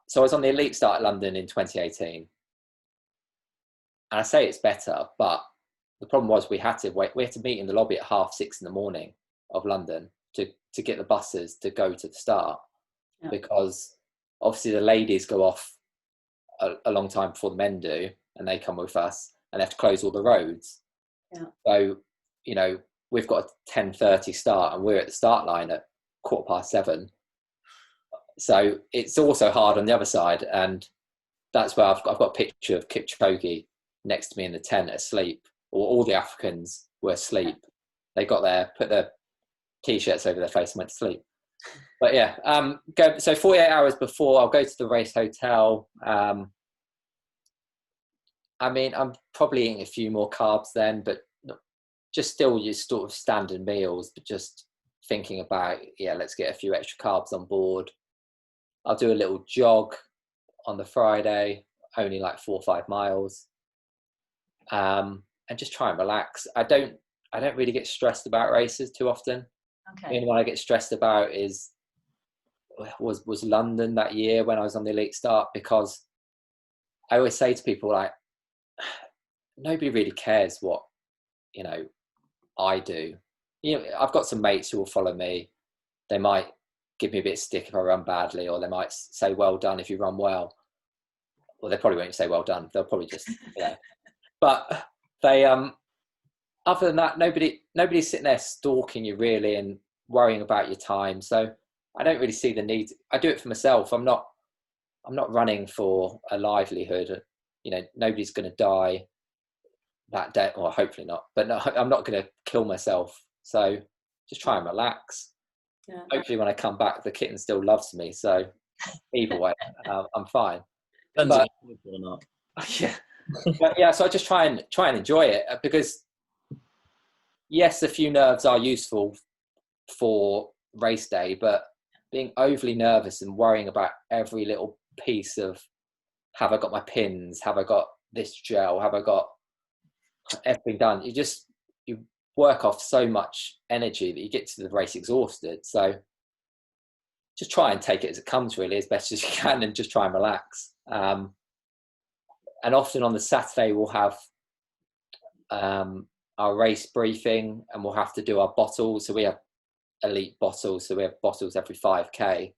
so I was on the elite start at London in 2018. And I say it's better, but the problem was we had to meet in the lobby at 6:30 in the morning of London to get the buses to go to the start, because obviously the ladies go off a long time before the men do, and they come with us, and they have to close all the roads. Yeah. So, we've got a 10:30 start, and we're at the start line at 7:15. So it's also hard on the other side, and that's where I've got a picture of Kipchoge next to me in the tent asleep, or all the Africans were asleep. They got there, put their t-shirts over their face and went to sleep. But yeah, so 48 hours before, I'll go to the race hotel. I mean, I'm probably eating a few more carbs then, but just still your sort of standard meals, but just thinking about, let's get a few extra carbs on board. I'll do a little jog on the Friday, only like 4 or 5 miles. And just try and relax. I don't really get stressed about races too often. Okay. The only one I get stressed about was London that year when I was on the elite start, because I always say to people, like, nobody really cares what I do. You know, I've got some mates who will follow me. They might give me a bit of stick if I run badly, or they might say, well done if you run well. Well, they probably won't say well done. They'll probably just, but they, other than that, nobody's sitting there stalking you really and worrying about your time. So I don't really see the need. I do it for myself. I'm not running for a livelihood. You know, nobody's going to die that day, or hopefully not, but no, I'm not going to kill myself. So just try and relax. Yeah. Hopefully when I come back, the kitten still loves me. So either way, I'm fine. Depends if or not. Yeah. But yeah, so I just try and enjoy it, because yes, a few nerves are useful for race day, but being overly nervous and worrying about every little piece of, have I got my pins? Have I got this gel? Have I got everything done? You work off so much energy that you get to the race exhausted. So just try and take it as it comes, really, as best as you can, and just try and relax. And often on the Saturday we'll have our race briefing, and we'll have to do our bottles. So we have elite bottles, so we have bottles every 5k.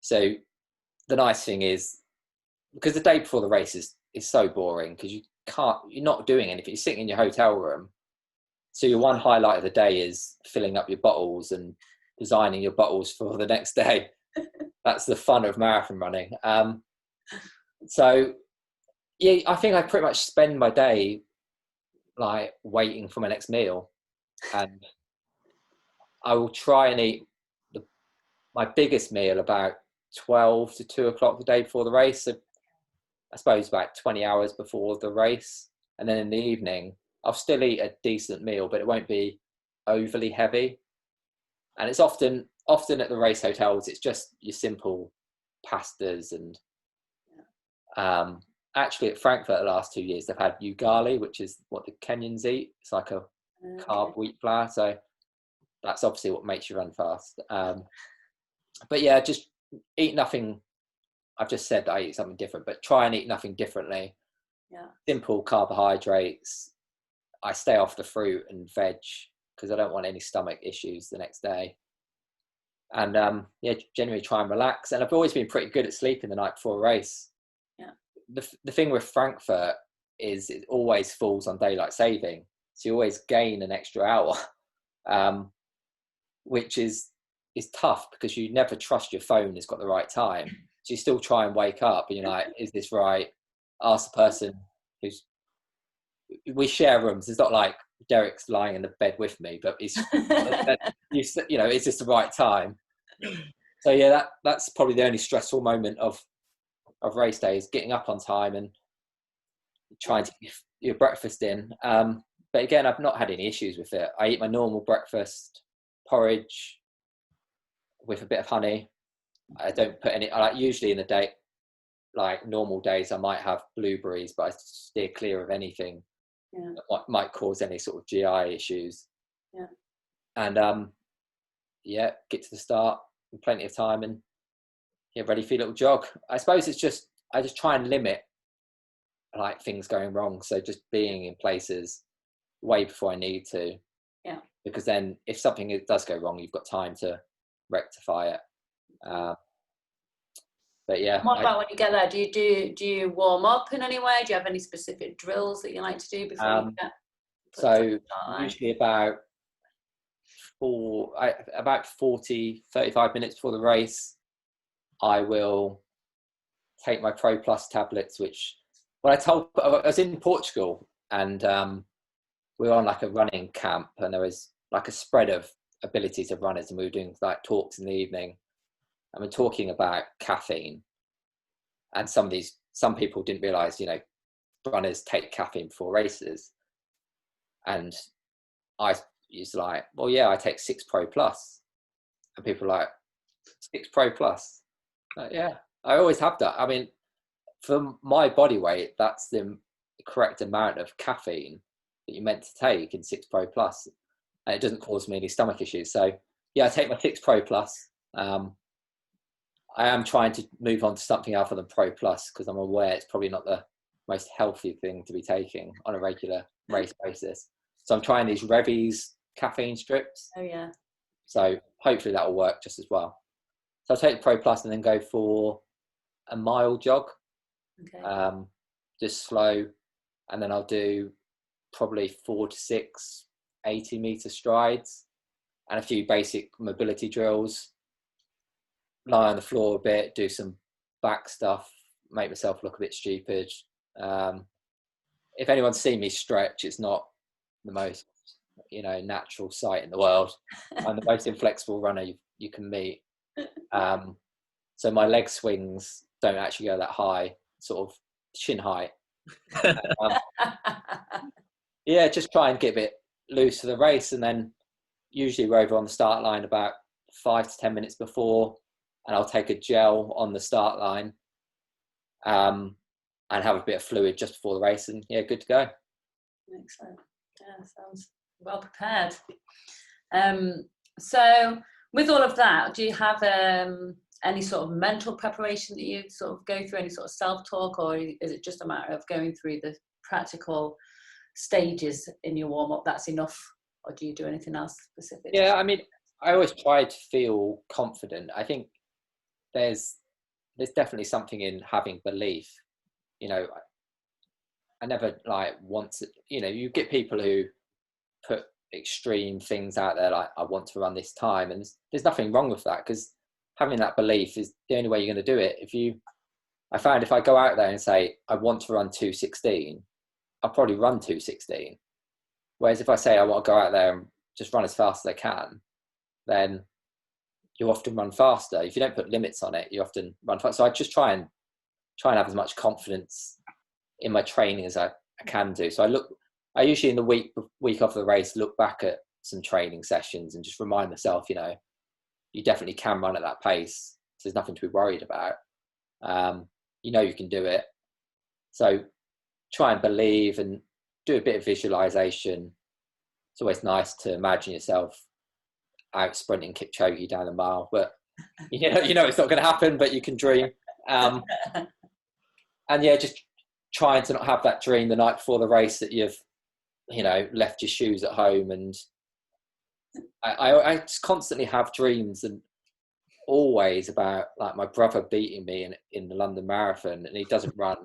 So the nice thing is, because the day before the race is so boring, because you're not doing anything, you're sitting in your hotel room. So your one highlight of the day is filling up your bottles and designing your bottles for the next day. That's the fun of marathon running. So yeah, I think I pretty much spend my day like waiting for my next meal, and I will try and eat my biggest meal about 12 to 2 o'clock the day before the race. So I suppose about 20 hours before the race. And then in the evening, I'll still eat a decent meal, but it won't be overly heavy. And it's often at the race hotels, it's just your simple pastas. And actually at Frankfurt the last 2 years, they've had ugali, which is what the Kenyans eat. It's like a carb wheat flour. So that's obviously what makes you run fast. But yeah, just eat nothing. I've just said that I eat something different, but try and eat nothing differently. Yeah. Simple carbohydrates. I stay off the fruit and veg because I don't want any stomach issues the next day. And yeah, generally try and relax. And I've always been pretty good at sleeping the night before a race. Yeah. The thing with Frankfurt is it always falls on daylight saving, so you always gain an extra hour, which is tough because you never trust your phone has got the right time. So you still try and wake up and you're like, is this right? Ask the person we share rooms. It's not like Derek's lying in the bed with me, but he's, you know, is this the right time? So yeah, that's probably the only stressful moment of race day, is getting up on time and trying to get your breakfast in. But again, I've not had any issues with it. I eat my normal breakfast, porridge with a bit of honey. I don't put any, like usually in the day, like normal days, I might have blueberries, but I steer clear of anything that might cause any sort of GI issues. Yeah. And yeah, get to the start in plenty of time and get ready for your little jog. I suppose I just try and limit like things going wrong. So just being in places way before I need to. Yeah. Because then if something does go wrong, you've got time to rectify it. But yeah. What about when you get there? Do you warm up in any way? Do you have any specific drills that you like to do before you get? So usually about 40, 35 minutes before the race, I will take my Pro Plus tablets, which I was in Portugal and we were on like a running camp and there was like a spread of abilities of runners and we were doing like talks in the evening and we're talking about caffeine. And some people didn't realize, you know, runners take caffeine before races. And I was like, well, yeah, I take 6 Pro Plus. And people are like, 6 Pro Plus? Like, yeah, I always have that. I mean, for my body weight, that's the correct amount of caffeine that you're meant to take in 6 Pro Plus. And it doesn't cause me any stomach issues. So yeah, I take my 6 Pro Plus. I am trying to move on to something other than Pro Plus because I'm aware it's probably not the most healthy thing to be taking on a regular race basis. So I'm trying these Revy's caffeine strips. Oh yeah. So hopefully that will work just as well. So I'll take the Pro Plus and then go for a mile jog, Okay. just slow. And then I'll do probably 4 to 6 80-meter strides and a few basic mobility drills. Lie on the floor a bit, do some back stuff, make myself look a bit stupid. If anyone's seen me stretch, it's not the most, natural sight in the world. I'm the most inflexible runner you can meet. So my leg swings don't actually go that high, sort of shin height. Yeah, just try and get a bit loose for the race, and then usually we're over on the start line about 5 to 10 minutes before, and I'll take a gel on the start line, and have a bit of fluid just before the race, and yeah, good to go. Excellent. Yeah, sounds well prepared. So with all of that, do you have any sort of mental preparation that you sort of go through, any sort of self-talk, or is it just a matter of going through the practical stages in your warm-up, that's enough, or do you do anything else specific? Yeah, I mean, I always try to feel confident. I think there's definitely something in having belief. I never want to, you get people who put extreme things out there, like I want to run this time, and there's nothing wrong with that, because having that belief is the only way you're going to do it. I found if I go out there and say I want to run 2:16, I'll probably run 2:16. Whereas if I say I want to go out there and just run as fast as I can, then you often run faster. If you don't put limits on it, you often run faster. So I just try and have as much confidence in my training as I can do. So I usually in the week of the race look back at some training sessions and just remind myself, you definitely can run at that pace. So there's nothing to be worried about. You can do it. So try and believe and do a bit of visualization. It's always nice to imagine yourself out sprinting Kipchoge down the mile, but it's not going to happen, but you can dream. And yeah, just trying to not have that dream the night before the race that you've left your shoes at home. And I just constantly have dreams, and always about like my brother beating me in the London Marathon, and he doesn't run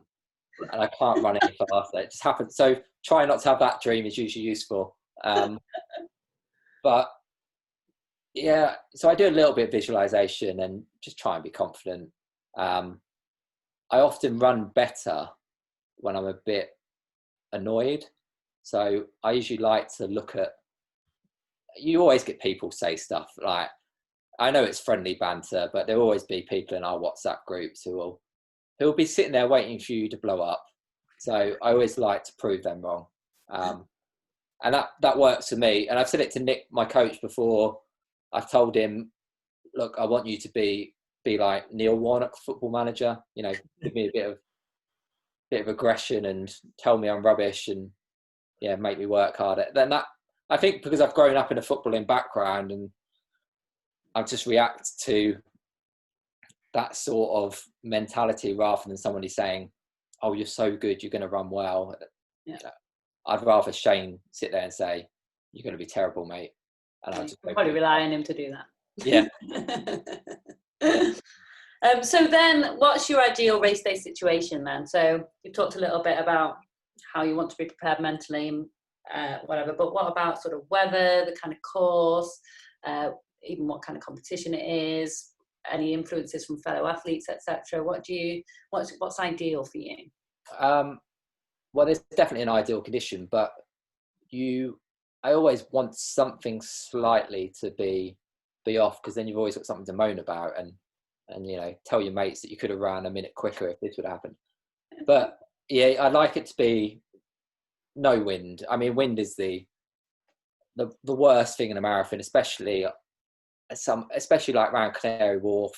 and I can't run any faster. It just happens. So trying not to have that dream is usually useful. But yeah, so I do a little bit of visualization and just try and be confident. I often run better when I'm a bit annoyed. So I usually like to look at, you always get people say stuff like, I know it's friendly banter, but there'll always be people in our WhatsApp groups who will be sitting there waiting for you to blow up. So I always like to prove them wrong. And that works for me. And I've said it to Nick, my coach, before. I've told him, look, I want you to be like Neil Warnock, football manager, give me a bit of aggression and tell me I'm rubbish and yeah, make me work harder. Then that, I think because I've grown up in a footballing background and I just react to that sort of mentality rather than somebody saying, oh, you're so good, you're going to run well. Yeah. I'd rather Shane sit there and say, you're going to be terrible, mate. And I'll just probably rely on him to do that. Yeah. So then what's your ideal race day situation then? So you've talked a little bit about how you want to be prepared mentally and whatever, but what about sort of weather, the kind of course, even what kind of competition it is, any influences from fellow athletes, etc.? What's ideal for you? Well, there's definitely an ideal condition, but I always want something slightly to be off, because then you've always got something to moan about and tell your mates that you could have run a minute quicker if this would happen. But yeah, I'd like it to be no wind. I mean, wind is the worst thing in a marathon, especially like around Canary Wharf,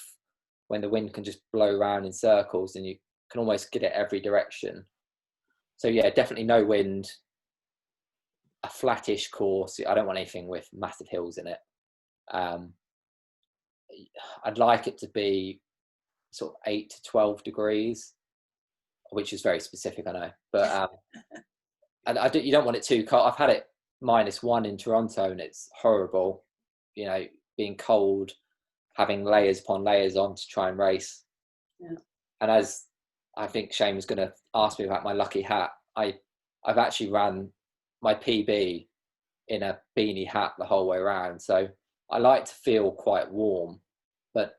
when the wind can just blow around in circles and you can almost get it every direction. So yeah, definitely no wind, a flattish course. I don't want anything with massive hills in it. I'd like it to be sort of 8 to 12 degrees, which is very specific, I know, but and you don't want it too cold. I've had it -1 in Toronto, and it's horrible, you know, being cold, having layers upon layers on to try and race. Yeah. And as I think Shane was going to ask me about my lucky hat, I've actually ran my PB in a beanie hat the whole way around. So I like to feel quite warm. But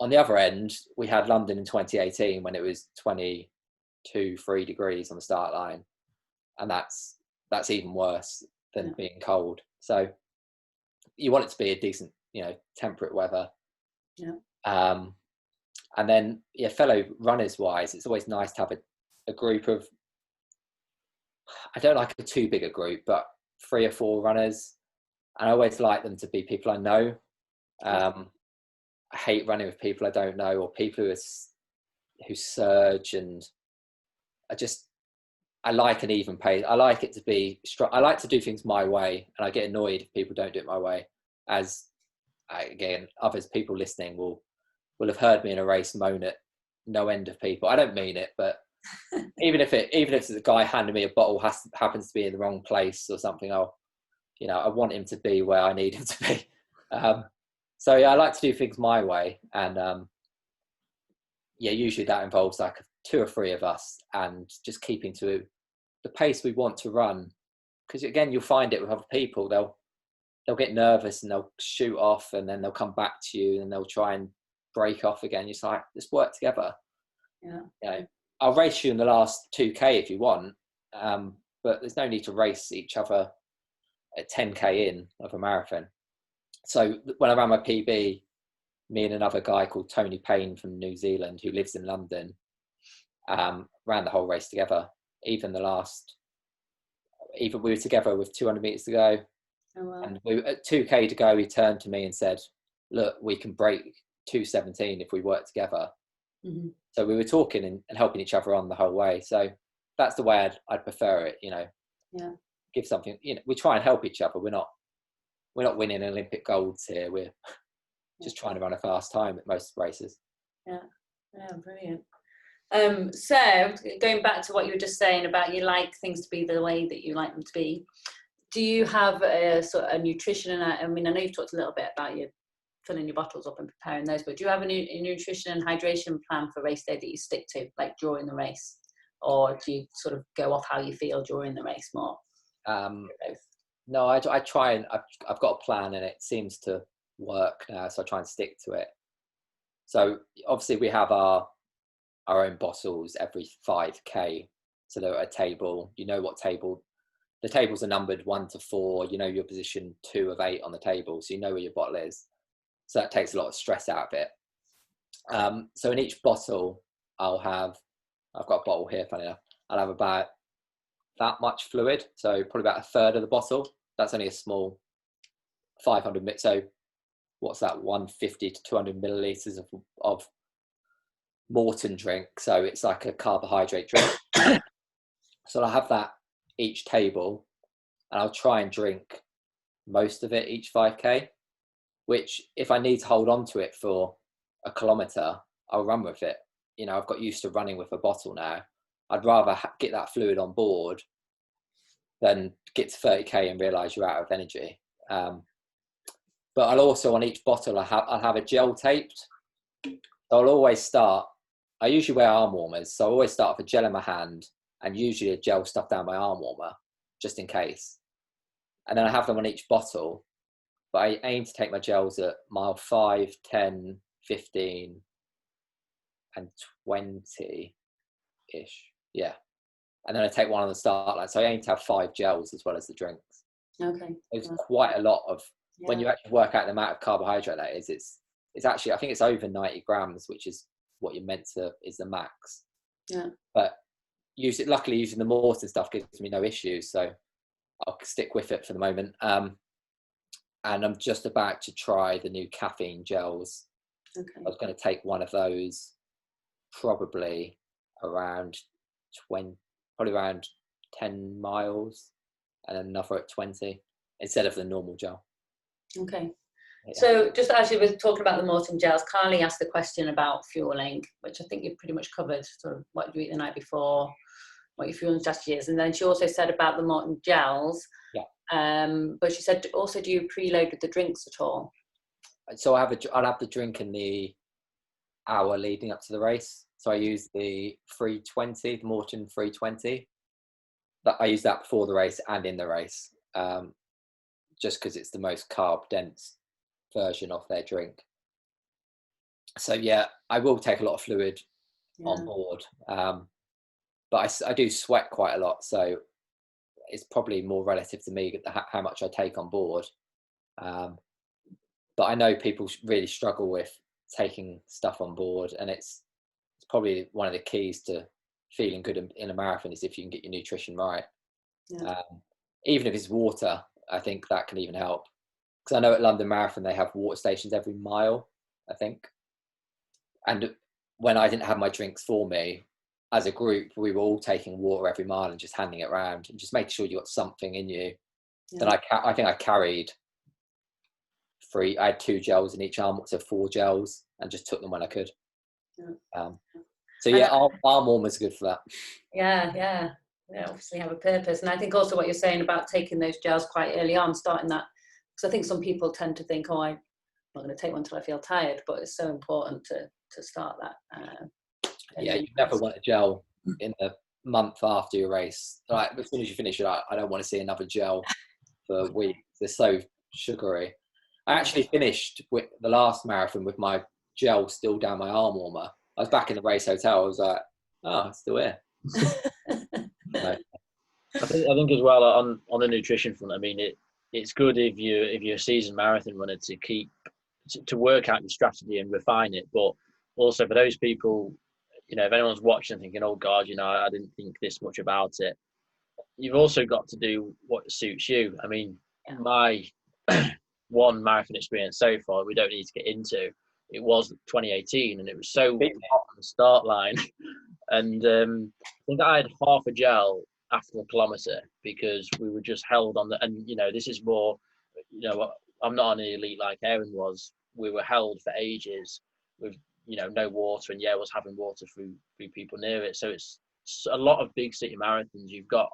on the other end, we had London in 2018 when it was 22-3 degrees on the start line. And that's even worse than being cold. So you want it to be a decent, you know, temperate weather. Yeah. And then, yeah, fellow runners wise, it's always nice to have a group of, I don't like a too big a group, but 3 or 4 runners. And I always like them to be people I know. I hate running with people I don't know, or people who surge, and I like an even pace. I like it to be strong. I like to do things my way, and I get annoyed if people don't do it my way. As again, people listening will have heard me in a race moan at no end of people. I don't mean it, but even if it's a guy handing me a bottle happens to be in the wrong place or something, I want him to be where I need him to be. So yeah, I like to do things my way, and usually that involves like 2 or 3 of us, and just keeping to the pace we want to run. Because again, you'll find it with other people. They'll get nervous and they'll shoot off, and then they'll come back to you and they'll try and break off again. You're just like, let's work together. Yeah. You know, I'll race you in the last 2K if you want, but there's no need to race each other at 10K in of a marathon. So when I ran my PB, me and another guy called Tony Payne from New Zealand, who lives in London, ran the whole race together. Even we were together with 200 meters to go. Oh, wow. And at 2K to go, he turned to me and said, look, we can break 2:17 if we work together. Mm-hmm. So we were talking and helping each other on the whole way. So that's the way I'd prefer it, you know. Yeah. Give something, you know, we try and help each other. We're not winning Olympic golds here. We're just trying to run a fast time at most races. Yeah. Yeah, brilliant. So going back to what you were just saying about you like things to be the way that you like them to be, do you have a sort of a nutrition? I mean, I know you've talked a little bit about you filling your bottles up and preparing those, but do you have a nutrition and hydration plan for race day that you stick to, like during the race, or do you sort of go off how you feel during the race more? No, I try, and I've got a plan, and it seems to work now, so I try and stick to it. So obviously we have our own bottles every 5K, so they're at a table. You know what table. The tables are numbered 1 to 4. You know your position 2 of 8 on the table, so you know where your bottle is. So that takes a lot of stress out of it. So in each bottle, I've got a bottle here, funny enough. I'll have about that much fluid, so probably about a third of the bottle. That's only a small 500 ml. So what's that? 150 to 200 milliliters of Morton drink. So it's like a carbohydrate drink. So I'll have that each table, and I'll try and drink most of it each 5K, which if I need to hold on to it for a kilometre, I'll run with it. You know, I've got used to running with a bottle now. I'd rather get that fluid on board than get to 30K and realise you're out of energy. But I'll also, on each bottle, I'll have a gel taped. So I'll always start, I usually wear arm warmers, so I always start with a gel in my hand and usually a gel stuffed down my arm warmer, just in case. And then I have them on each bottle, but I aim to take my gels at mile 5, 10, 15, and 20-ish. Yeah. And then I take one on the start line. So I aim to have 5 gels as well as the drinks. Okay. It's quite a lot of, when you actually work out the amount of carbohydrate that is, it's actually, I think it's over 90 grams, which is what you're meant to, is the max. Yeah. But luckily using the Morton stuff gives me no issues. So I'll stick with it for the moment. And I'm just about to try the new caffeine gels. Okay. I was going to take one of those probably around 10 miles, and another at 20 instead of the normal gel. Okay. Yeah. So just as you were talking about the Morton gels, Carly asked the question about fueling, which I think you've pretty much covered. Sort of what do you eat the night before, what your fueling strategy is. And then she also said about the molten gels. Yeah. But she said also, do you preload with the drinks at all? So I'll have the drink in the hour leading up to the race. So I use the 320, the Morton 320. That I use that before the race and in the race, just because it's the most carb dense version of their drink. So yeah, I will take a lot of fluid on board, but I do sweat quite a lot, so it's probably more relative to me how much I take on board. But I know people really struggle with taking stuff on board, and it's probably one of the keys to feeling good in a marathon is if you can get your nutrition right. Yeah. Even if it's water, I think that can even help. Because I know at London Marathon they have water stations every mile, I think. And when I didn't have my drinks for me, as a group, we were all taking water every mile and just handing it around and just making sure you got something in you. Yeah. Then I think I carried I had 2 gels in each arm, so 4 gels, and just took them when I could. Yeah. So yeah, arm warmers are good for that. Yeah, obviously have a purpose. And I think also what you're saying about taking those gels quite early on, starting that, because I think some people tend to think, oh, I'm not going to take one until I feel tired, but it's so important to start that. Yeah, you never want a gel in the month after your race. Like, as soon as you finish it, I don't want to see another gel for weeks. They're so sugary. I actually finished with the last marathon with my gel still down my arm warmer. I was back in the race hotel. I was like, oh, it's still here. I think as well on the nutrition front. I mean, it's good if you're a seasoned marathon runner to work out your strategy and refine it. But also for those people, if anyone's watching thinking, oh God, I didn't think this much about it. You've also got to do what suits you. I mean, my one marathon experience so far, we don't need to get into. It was 2018, and it was so hot on the start line. And I think I had half a gel after a kilometre because we were just held on and this is more, I'm not on the elite like Aaron was. We were held for ages with, no water, and was having water through people near it. So it's a lot of big city marathons. You've got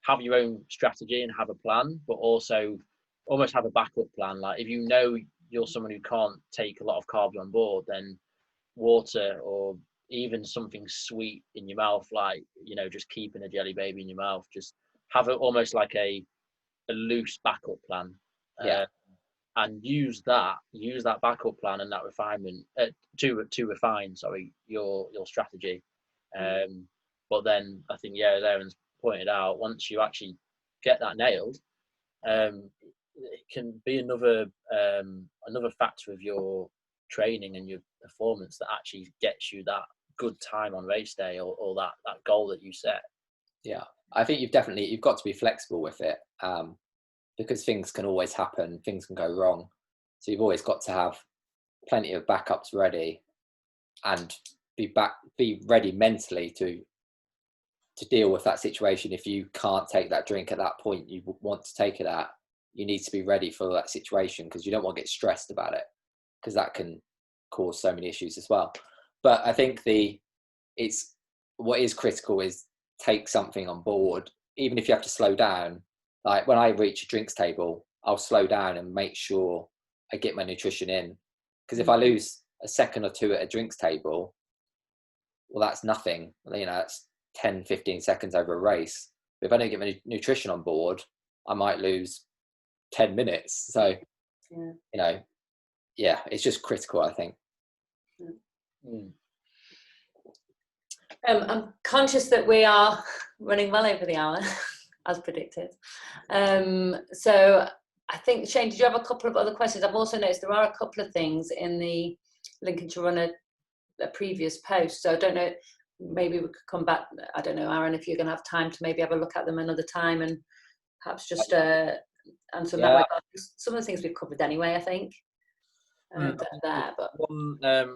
have your own strategy and have a plan, but also almost have a backup plan. Like if you're someone who can't take a lot of carbs on board, then water or even something sweet in your mouth, like just keeping a jelly baby in your mouth, just have it almost like a loose backup plan. And use that backup plan and that refinement to refine your strategy. But then I think as Aaron's pointed out, once you actually get that nailed, it can be another factor of your training and your performance that actually gets you that good time on race day or that goal that you set. Yeah, I think you've got to be flexible with it, because things can always happen, things can go wrong. So you've always got to have plenty of backups ready and be ready mentally to deal with that situation. If you can't take that drink at that point you want to take it at, you need to be ready for that situation, because you don't want to get stressed about it, because that can cause so many issues as well. But I think what is critical is take something on board, even if you have to slow down. Like when I reach a drinks table, I'll slow down and make sure I get my nutrition in. Because if I lose a second or two at a drinks table, well, that's nothing. That's 10, 15 seconds over a race. But if I don't get my nutrition on board, I might lose 10 minutes. So, it's just critical, I think. I'm conscious that we are running well over the hour, as predicted. So I think, Shane, did you have a couple of other questions? I've also noticed there are a couple of things in the Lincolnshire Runner previous post. So I don't know, maybe we could come back. I don't know, Aaron, if you're going to have time to maybe have a look at them another time and perhaps just answer that way. Some of the things we've covered anyway, I think.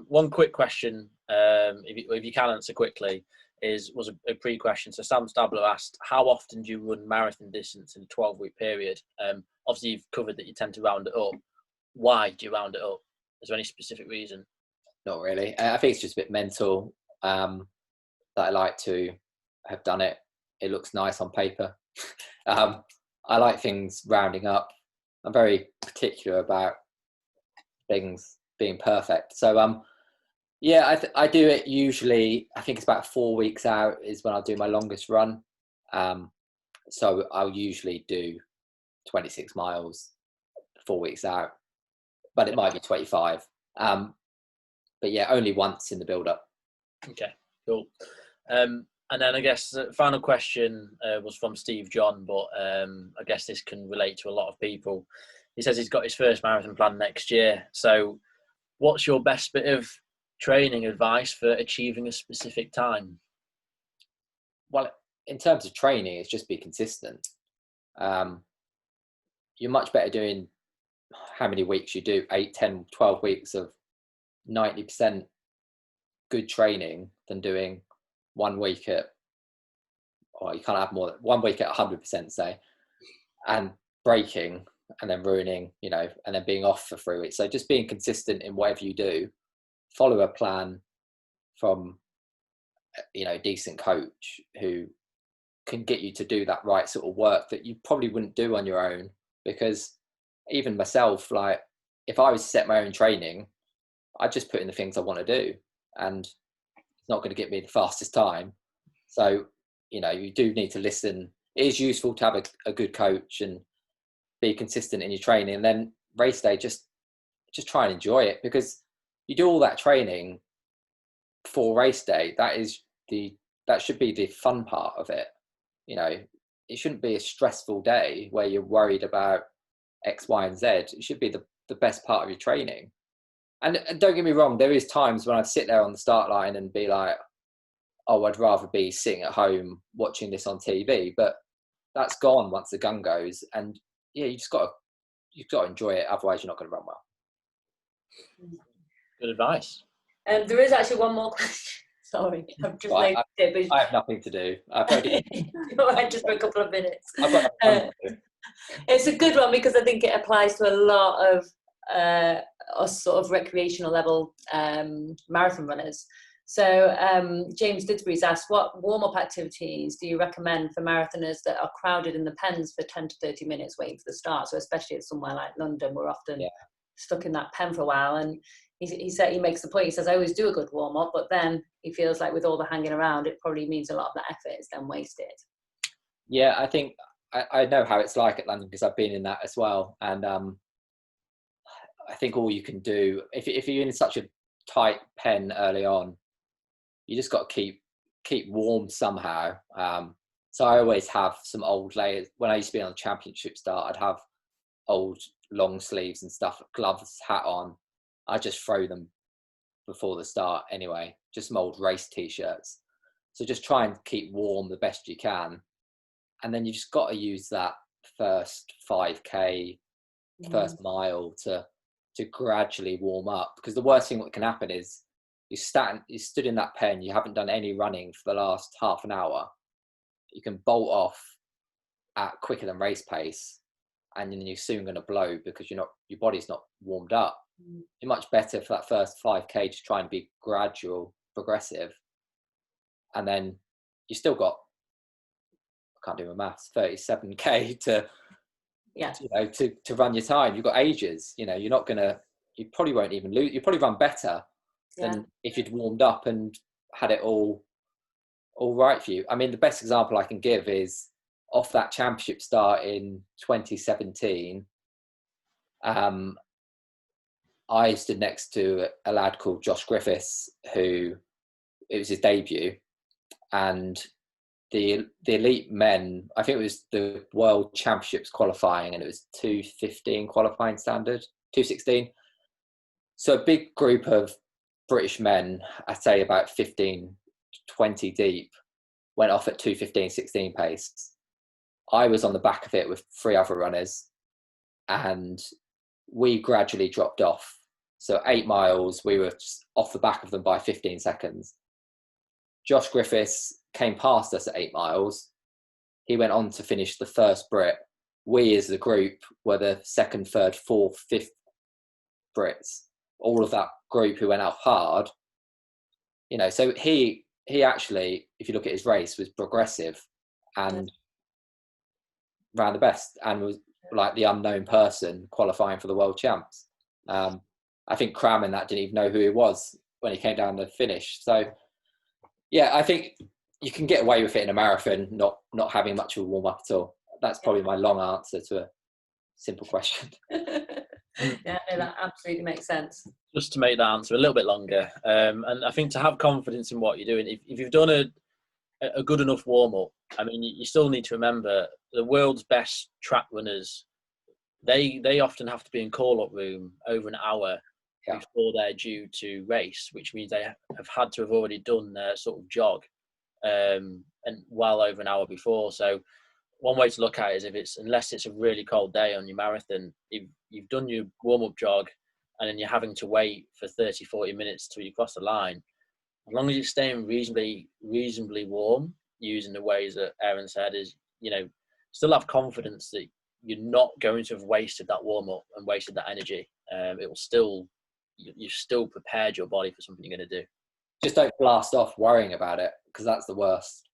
One quick question, if you can answer quickly, was a pre-question. So Sam Stabler asked, how often do you run marathon distance in a 12-week period? Obviously you've covered that you tend to round it up. Why do you round it up? Is there any specific reason? Not really. I think it's just a bit mental, that I like to have done it. It looks nice on paper. I like things rounding up. I'm very particular about things being perfect. So yeah, I do it usually. I think it's about 4 weeks out is when I'll do my longest run. So I'll usually do 26 miles 4 weeks out, but it might be 25. But yeah, only once in the build-up. Okay, cool. And then I guess the final question was from Steve John, but I guess this can relate to a lot of people. He says he's got his first marathon planned next year. So what's your best bit of training advice for achieving a specific time? Well, in terms of training, it's just be consistent. You're much better doing how many weeks you do, 8, 10, 12 weeks of 90% good training than doing 1 week at, or you can't have more than 1 week at 100%, say, and breaking and then ruining, and then being off for 3 weeks. So just being consistent in whatever you do, follow a plan from, a decent coach who can get you to do that right sort of work that you probably wouldn't do on your own. Because even myself, like if I was to set my own training, I'd just put in the things I want to do, and it's not going to get me the fastest time. So, you do need to listen. It is useful to have a good coach and be consistent in your training. And then race day, just try and enjoy it, because you do all that training for race day. That should be the fun part of it. It shouldn't be a stressful day where you're worried about X, Y, and Z. It should be the best part of your training. And don't get me wrong, there is times when I'd sit there on the start line and be like, oh, I'd rather be sitting at home watching this on TV. But that's gone once the gun goes. And yeah, you've got to enjoy it. Otherwise, you're not going to run well. Good advice. There is actually one more question. Sorry, I've just I have nothing to do. Just for a couple of minutes. I've got nothing to do. It's a good one because I think it applies to a lot of us sort of recreational level marathon runners. So James Didsbury's asked, what warm-up activities do you recommend for marathoners that are crowded in the pens for 10 to 30 minutes waiting for the start? So especially at somewhere like Lindum, we're often stuck in that pen for a while. And he said, he makes the point, he says, I always do a good warm-up, but then he feels like with all the hanging around, it probably means a lot of that effort is then wasted. Yeah, I think I know how it's like at London because I've been in that as well. And I think all you can do, if you're in such a tight pen early on, you just got to keep warm somehow. So I always have some old layers. When I used to be on the championship start, I'd have old long sleeves and stuff, gloves, hat on. I just throw them before the start anyway, just some old race t-shirts. So just try and keep warm the best you can. And then you just got to use that first 5K, first mile to gradually warm up. Because the worst thing that can happen is you stood in that pen, you haven't done any running for the last half an hour. You can bolt off at quicker than race pace, and then you're soon going to blow because your body's not warmed up. You're much better for that first 5K to try and be gradual, progressive. And then you still got, I can't do my maths, 37K to run your time. You've got ages, you probably won't even lose. You probably run better than if you'd warmed up and had it all right for you. I mean, the best example I can give is off that championship start in 2017. I stood next to a lad called Josh Griffiths, who it was his debut, and the elite men, I think it was the World Championships qualifying, and it was 2:15 qualifying standard, 2:16. So a big group of British men, I'd say about 15, 20 deep, went off at 2:15:16 pace. I was on the back of it with 3 other runners, and we gradually dropped off. So 8 miles, we were off the back of them by 15 seconds. Josh Griffiths came past us at 8 miles. He went on to finish the first Brit. We as the group were the 2nd, 3rd, 4th, 5th Brits. All of that group who went out hard. So he he actually, if you look at his race, was progressive and ran the best and was like the unknown person qualifying for the world champs. I think Cramming that didn't even know who he was when he came down the finish. So yeah, I think you can get away with it in a marathon, not having much of a warm up at all. That's probably my long answer to a simple question. Yeah, no, that absolutely makes sense. Just to make that answer a little bit longer, and I think to have confidence in what you're doing, if you've done a good enough warm up, I mean, you still need to remember the world's best track runners. They often have to be in call up room over an hour before they're due to race, which means they have had to have already done their sort of jog, and well over an hour before. So one way to look at it is unless it's a really cold day on your marathon, if you've done your warm up jog and then you're having to wait for 30-40 minutes till you cross the line, as long as you're staying reasonably warm, using the ways that Aaron said, is, still have confidence that you're not going to have wasted that warm up and wasted that energy. You've still prepared your body for something you're going to do. Just don't blast off worrying about it, because that's the worst.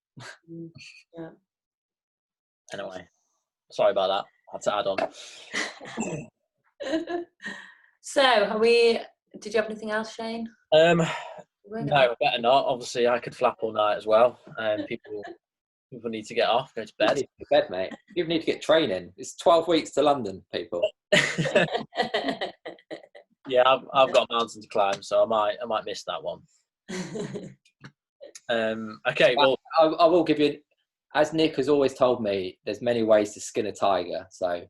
Yeah. Anyway, sorry about that. I had to add on. So, did you have anything else, Shane? No, better not. Obviously, I could flap all night as well. People need to get off, go to bed. You need to get to bed, mate. You need to get training. It's 12 weeks to London, people. Yeah, I've got a mountain to climb, so I might miss that one. Okay, well, I will give you, as Nick has always told me, there's many ways to skin a tiger. So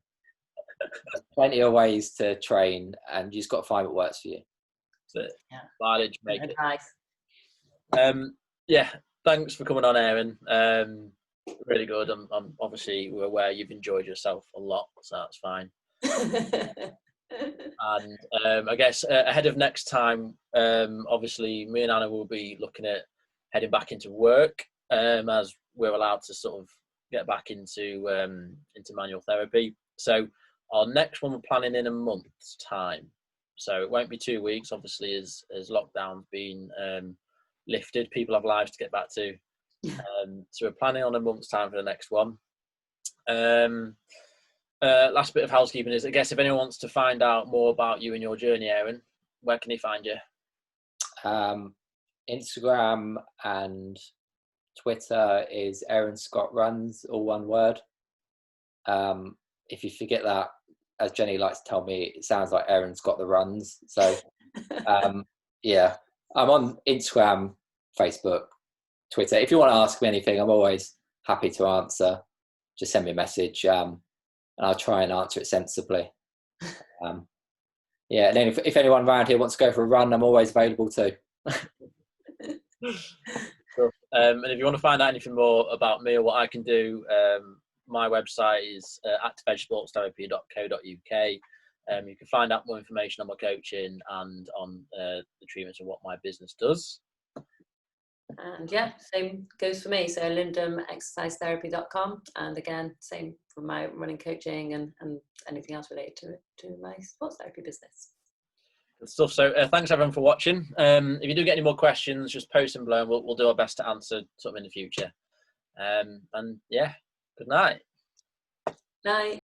there's plenty of ways to train, and you just got to find what works for you. That's it. Mileage, make it. Nice. Yeah, thanks for coming on, Aaron. Really good. I'm obviously, we're aware you've enjoyed yourself a lot, so that's fine. And I guess ahead of next time, obviously me and Anna will be looking at heading back into work, as we're allowed to sort of get back into manual therapy. So our next one we're planning in a month's time. So it won't be 2 weeks, obviously, as lockdown's been lifted. People have lives to get back to. So we're planning on a month's time for the next one. Last bit of housekeeping is, I guess, if anyone wants to find out more about you and your journey, Aaron, where can they find you? Instagram and Twitter is Aaron Scott Runs, all one word. If you forget that, as Jenny likes to tell me, it sounds like Aaron's got the runs. So yeah, I'm on Instagram, Facebook, Twitter. If you want to ask me anything, I'm always happy to answer. Just send me a message, and I'll try and answer it sensibly. Yeah, and then if anyone around here wants to go for a run, I'm always available too. Cool. And if you want to find out anything more about me or what I can do, my website is activeedgesportstherapy.co.uk. You can find out more information on my coaching and on the treatments and what my business does. And yeah, same goes for me. So lindumexercisetherapy.com, and again, same for my running coaching and anything else related to my sports therapy business. Good stuff. So thanks everyone for watching. If you do get any more questions, just post them below and we'll do our best to answer sort of in the future. And yeah, good night. Night.